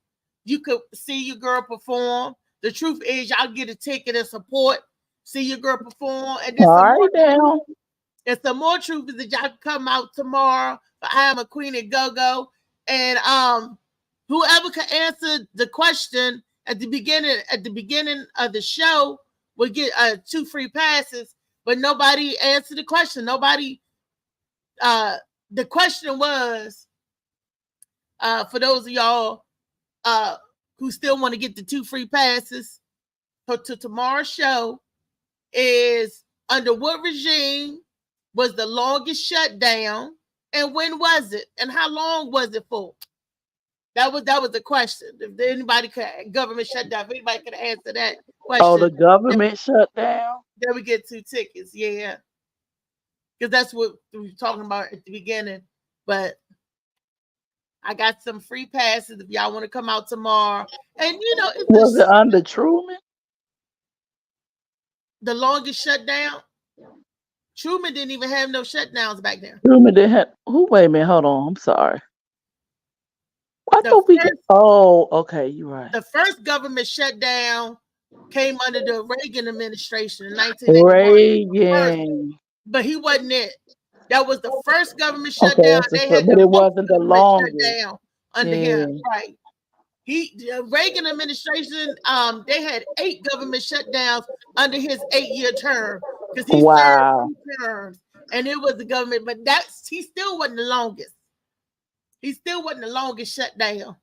C: you could see your girl perform. The truth is, y'all get a ticket and support, see your girl perform, and then some more.
E: Down.
C: And some more truth is that y'all can come out tomorrow for I Am a Queen and Go-Go. And whoever can answer the question at the beginning of the show will get 2 free passes. But nobody answered the question. Nobody. The question was for those of y'all who still want to get the 2 free passes to tomorrow's show is under what regime was the longest shutdown, and when was it, and how long was it for? That was the question. If anybody could, government shutdown, if anybody could answer that question.
E: Oh, the government shut down?
C: Then we get 2 tickets, yeah. Because that's what we were talking about at the beginning. But I got some free passes if y'all want to come out tomorrow. And
E: was it under Truman?
C: The longest shutdown? Truman didn't even have no shutdowns back then.
E: Truman didn't have. Wait a minute, hold on. I'm sorry. I thought we. Oh, okay, you're right.
C: The first government shutdown came under the Reagan administration in 1981.
E: Reagan.
C: But he wasn't it. That was the first government shutdown.
E: They had but it wasn't the longest
C: shutdown under him, right? Reagan administration, they had 8 government shutdowns under his 8-year term because he served 2 terms, and it was the government. But he still wasn't the longest. He still wasn't the longest shutdown.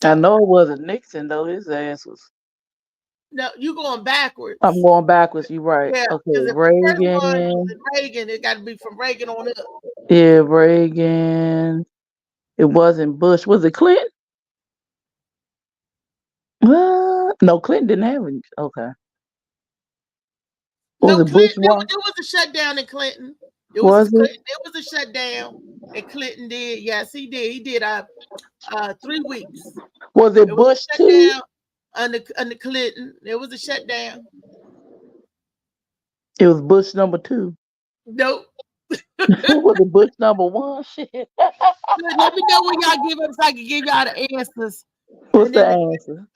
E: So, I know it wasn't Nixon though. His ass was.
C: No, you going backwards.
E: I'm going backwards. You're right.
C: Yeah,
E: okay, Reagan.
C: Reagan, it got to be from Reagan on up.
E: Yeah, Reagan. It wasn't Bush. Was it Clinton? No, Clinton didn't have it. Okay.
C: Was it Bush one? There was a shutdown in Clinton. There was a shutdown, and Clinton did. Yes, he did. He did 3 weeks.
E: Was it Bush too?
C: Under Clinton, there was a shutdown.
E: It was Bush number 2.
C: Nope.
E: Was it Bush number 1? Shit.
C: Let me know when y'all give up so I can give y'all the answers.
E: What's the answer?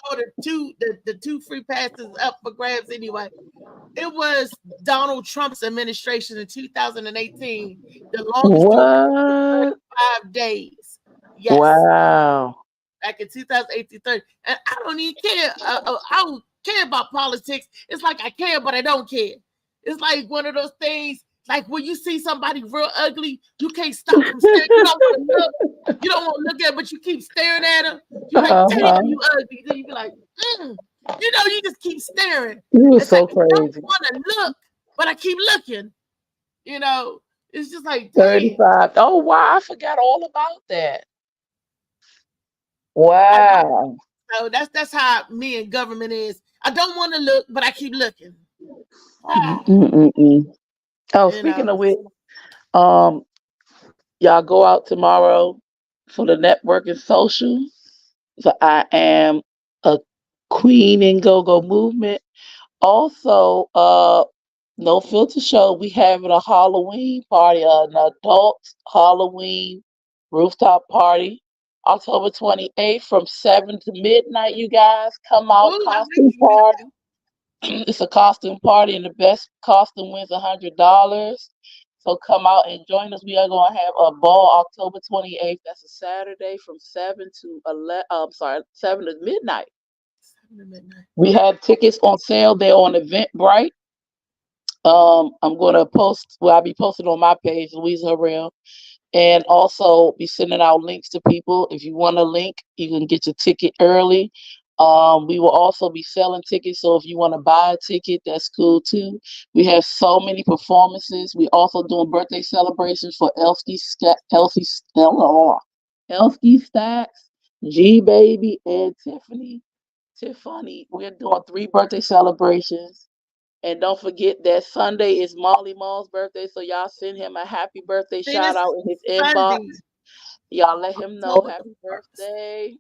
C: The 2 free passes up for grabs anyway. It was Donald Trump's administration in 2018. The longest 35 days. Yes.
E: Wow.
C: Back in 2018, and I don't even care. I don't care about politics. It's like I care, but I don't care. It's like one of those things. Like when you see somebody real ugly, you can't stop from staring. You don't want to look. You don't want to look at it, but you keep staring at him. You're like, damn, you ugly. Then you be like, you just keep staring.
E: You're so crazy. I
C: don't want to look, but I keep looking. It's just like
E: 35. Oh wow, I forgot all about that. Wow.
C: So that's how me and government is. I don't want to look, but I keep looking.
E: Oh, speaking of which, y'all go out tomorrow for the networking social. So I Am a Queen and Go-Go movement. Also, No Filter Show. We having a Halloween party, an adult Halloween rooftop party. October 28th from 7 to midnight, you guys. Come out, costume party. It's a costume party, and the best costume wins $100. So come out and join us. We are going to have a ball October 28th. That's a Saturday from 7 to midnight. 7 to midnight. We have tickets on sale. They're on Eventbrite. I'm going to post. Well, I'll be posted on my page, Louisa Harrell. and also be sending out links to people. If you want a link, you can get your ticket early. We will also be selling tickets, so if you want to buy a ticket, that's cool too. We have so many performances. We also doing birthday celebrations for Elsky Stacks, G Baby, and Tiffany. We're doing 3 birthday celebrations. And don't forget that Sunday is Molly Mall's birthday, so y'all send him a happy birthday
C: See,
E: shout
C: this
E: out in his inbox.
C: Sunday,
E: Y'all let him know
C: October
E: happy
C: 1st.
E: birthday.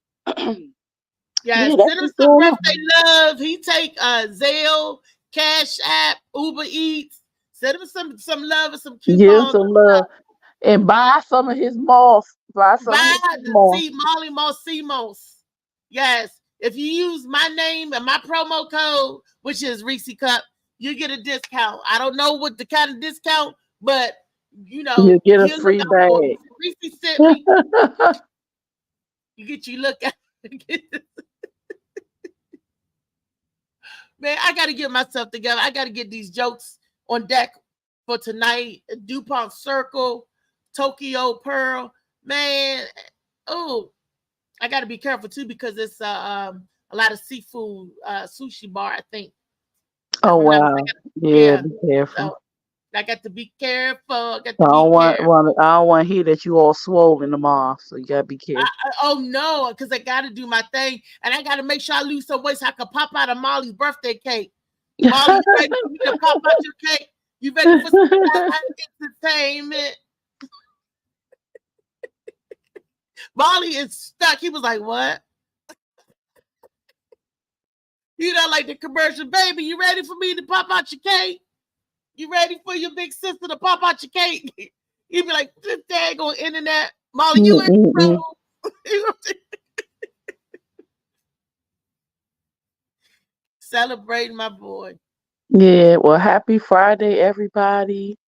C: Yeah,
E: That's
C: send him
E: what's
C: some
E: going on.
C: birthday love. He take Zelle, Cash App, Uber Eats. Send him some love and some
E: Give
C: coupons.
E: some love and buy some of his malls. Buy some of
C: Buy
E: his
C: the
E: malls.
C: Molly Mall CMOS. Yes. If you use my name and my promo code, which is Reese Cup, you get a discount. I don't know what the kind of discount, but you know,
E: You get a
C: he'll
E: free
C: look out for
E: bag.
C: me. Reese sent me. You look at man, I gotta get myself together. I gotta get these jokes on deck for tonight. DuPont Circle, Tokyo Pearl. Man, oh, I gotta be careful too because it's a lot of seafood sushi bar, I think.
E: Oh wow. Yeah, be careful.
C: So I got to be careful. I got to
E: I don't
C: be careful.
E: I don't want to hear that you all swollen tomorrow, so you gotta be careful.
C: Oh no, because I gotta do my thing, and I gotta make sure I lose some weight so I can pop out of Molly's birthday cake. Molly, you ready for me to pop out your cake? You ready for some entertainment? Molly is stuck. He was like, "What?" You know, like the commercial, baby. You ready for me to pop out your cake? You ready for your big sister to pop out your cake? He'd be like, "This dang on internet, Molly, you in trouble." Celebrating my boy.
E: Yeah, well, happy Friday, everybody.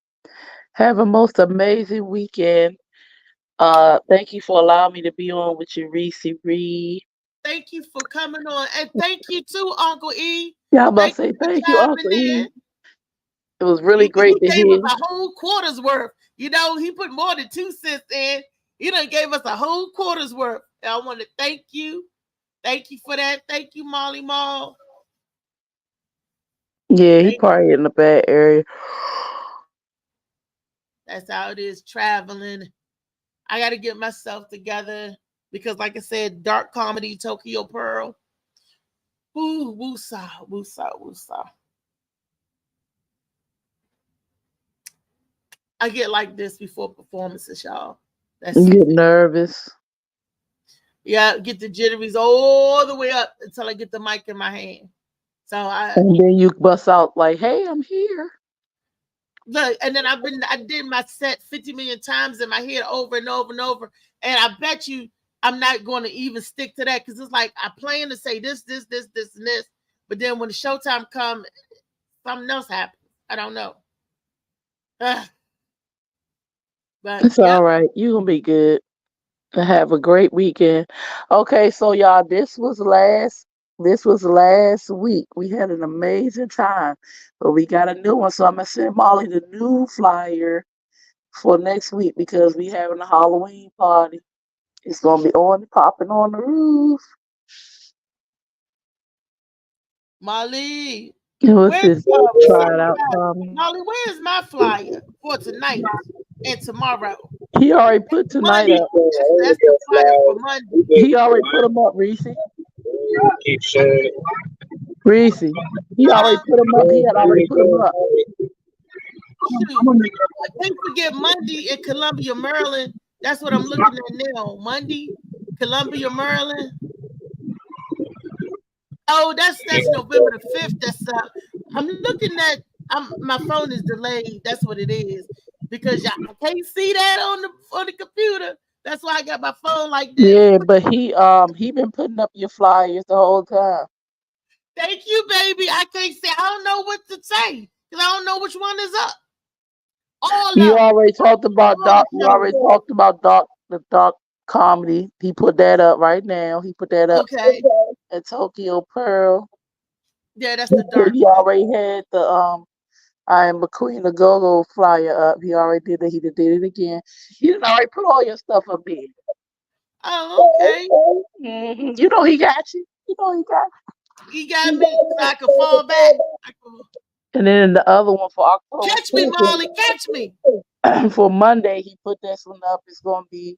E: Have a most amazing weekend. Thank you for allowing me to be on with you, Reese Reed.
C: Thank you for coming on, and thank you too, Uncle E.
E: Yeah, I'm about to say thank you, Uncle E. It was really great to hear.
C: He gave us a whole quarter's worth. You know, he put more than 2 cents in. He done gave us a whole quarter's worth. And I want to thank you. Thank you for that. Thank you, Molly Mall.
E: Yeah, he probably in the bad area.
C: That's how it is traveling. I got to get myself together because, like I said, dark comedy, Tokyo Pearl. Ooh, woosah, woosah, woosah. I get like this before performances, y'all.
E: You get nervous.
C: Yeah, get the jitteries all the way up until I get the mic in my hand.
E: And then you bust out like, "Hey, I'm here."
C: Look, and then I did my set 50 million times in my head over and over and over. And I bet you I'm not going to even stick to that because it's like I plan to say this, and this. But then when the showtime comes, something else happens. I don't know. But
E: it's all right. You're gonna be good. Have a great weekend. Okay, so y'all, this was last week. We had an amazing time, but we got a new one. So I'm gonna send Molly the new flyer for next week because we having a Halloween party. It's gonna be popping on the roof.
C: Molly,
E: what's this? Try it out,
C: Molly, where's my flyer for tonight and tomorrow?
E: He already put tonight up.
C: That's the flyer for Monday.
E: He already put them up, Reese. Reese, he already put them up. He had already put them up.
C: Don't forget Monday in Columbia, Maryland. That's what I'm looking at now. Monday, Columbia, Maryland. Oh, that's November the 5th. That's I'm looking at. My phone is delayed. That's what it is because I can't see that on the computer. That's why I got my phone like this.
E: Yeah, but he been putting up your flyers the whole time.
C: Thank you, baby. I can't say. I don't know what to say because I don't know which one is up.
E: You already talked about Doc. You already talked about the Doc comedy. He put that up right now. He put that up.
C: Okay.
E: At Tokyo Pearl.
C: Yeah, that's the dark.
E: He already had the I am McQueen the Go-Go flyer up. He already did it. He did it again. He done already put all your stuff up there.
C: Oh, okay.
E: Mhm. You know he got you. You know he got
C: He got me so I can fall back.
E: And then the other one for October.
C: Catch me, Molly. Catch me.
E: For Monday, he put this one up. It's going to be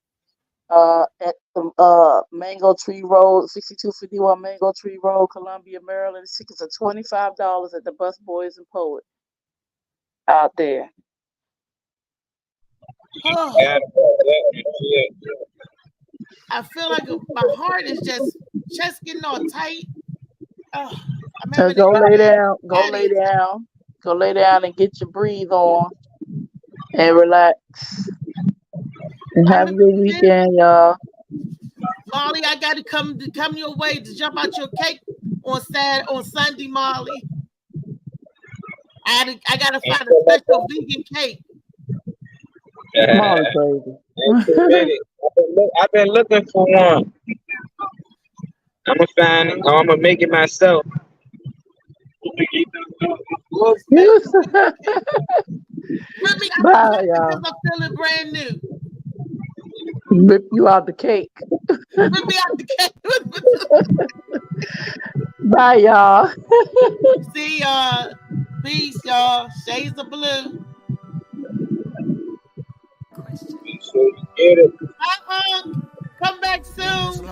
E: at the Mango Tree Road, 6251 Mango Tree Road, Columbia, Maryland. Tickets are $25 at the Bus Boys and Poets out there.
C: Oh, I feel like my heart is just getting all tight. Oh,
E: So go lay down. Go lay down. Go lay down and get your breathe on and relax. And have a good weekend, y'all.
C: Molly, I got to come your way to jump out your cake on Sunday, Molly. I got to find a special vegan cake.
E: Molly crazy.
A: I've been looking for one. I'm gonna find it. I'm gonna make it myself.
E: Bye, y'all.
C: I'm feeling brand new.
E: Rip you out the cake.
C: Rip me out the cake.
E: Bye, y'all.
C: See y'all. Peace, y'all. Shades of blue. Come back soon.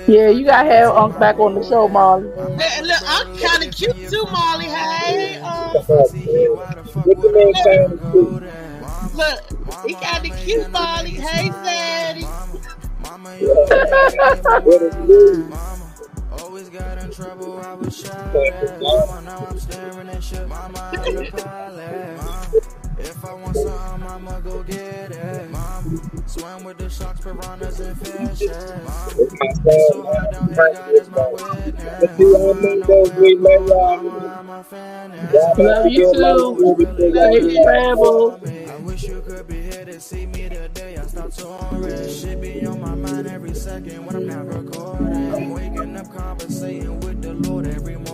E: Yeah, you gotta have Unc back on the show, Molly.
C: Hey, look, I'm kind of cute too, Molly. Hey, look, he kind of cute, Molly. Hey, Zaddy.
B: Always got in trouble, I was shot at. Mama, now I'm staring at shit. Mama, I'm a pilot. If I want something, I'ma go get it. Mama, swim with the sharks, piranhas, and fishes. Mama, so hard down here, God is my witness. Mama, I'm a fan.
E: Love you too. Love you, Rebel.
B: I wish you could be here to see me today. I start touring. Shit be on my mind every second when I'm not recording. I'm waking up conversating with the Lord every morning.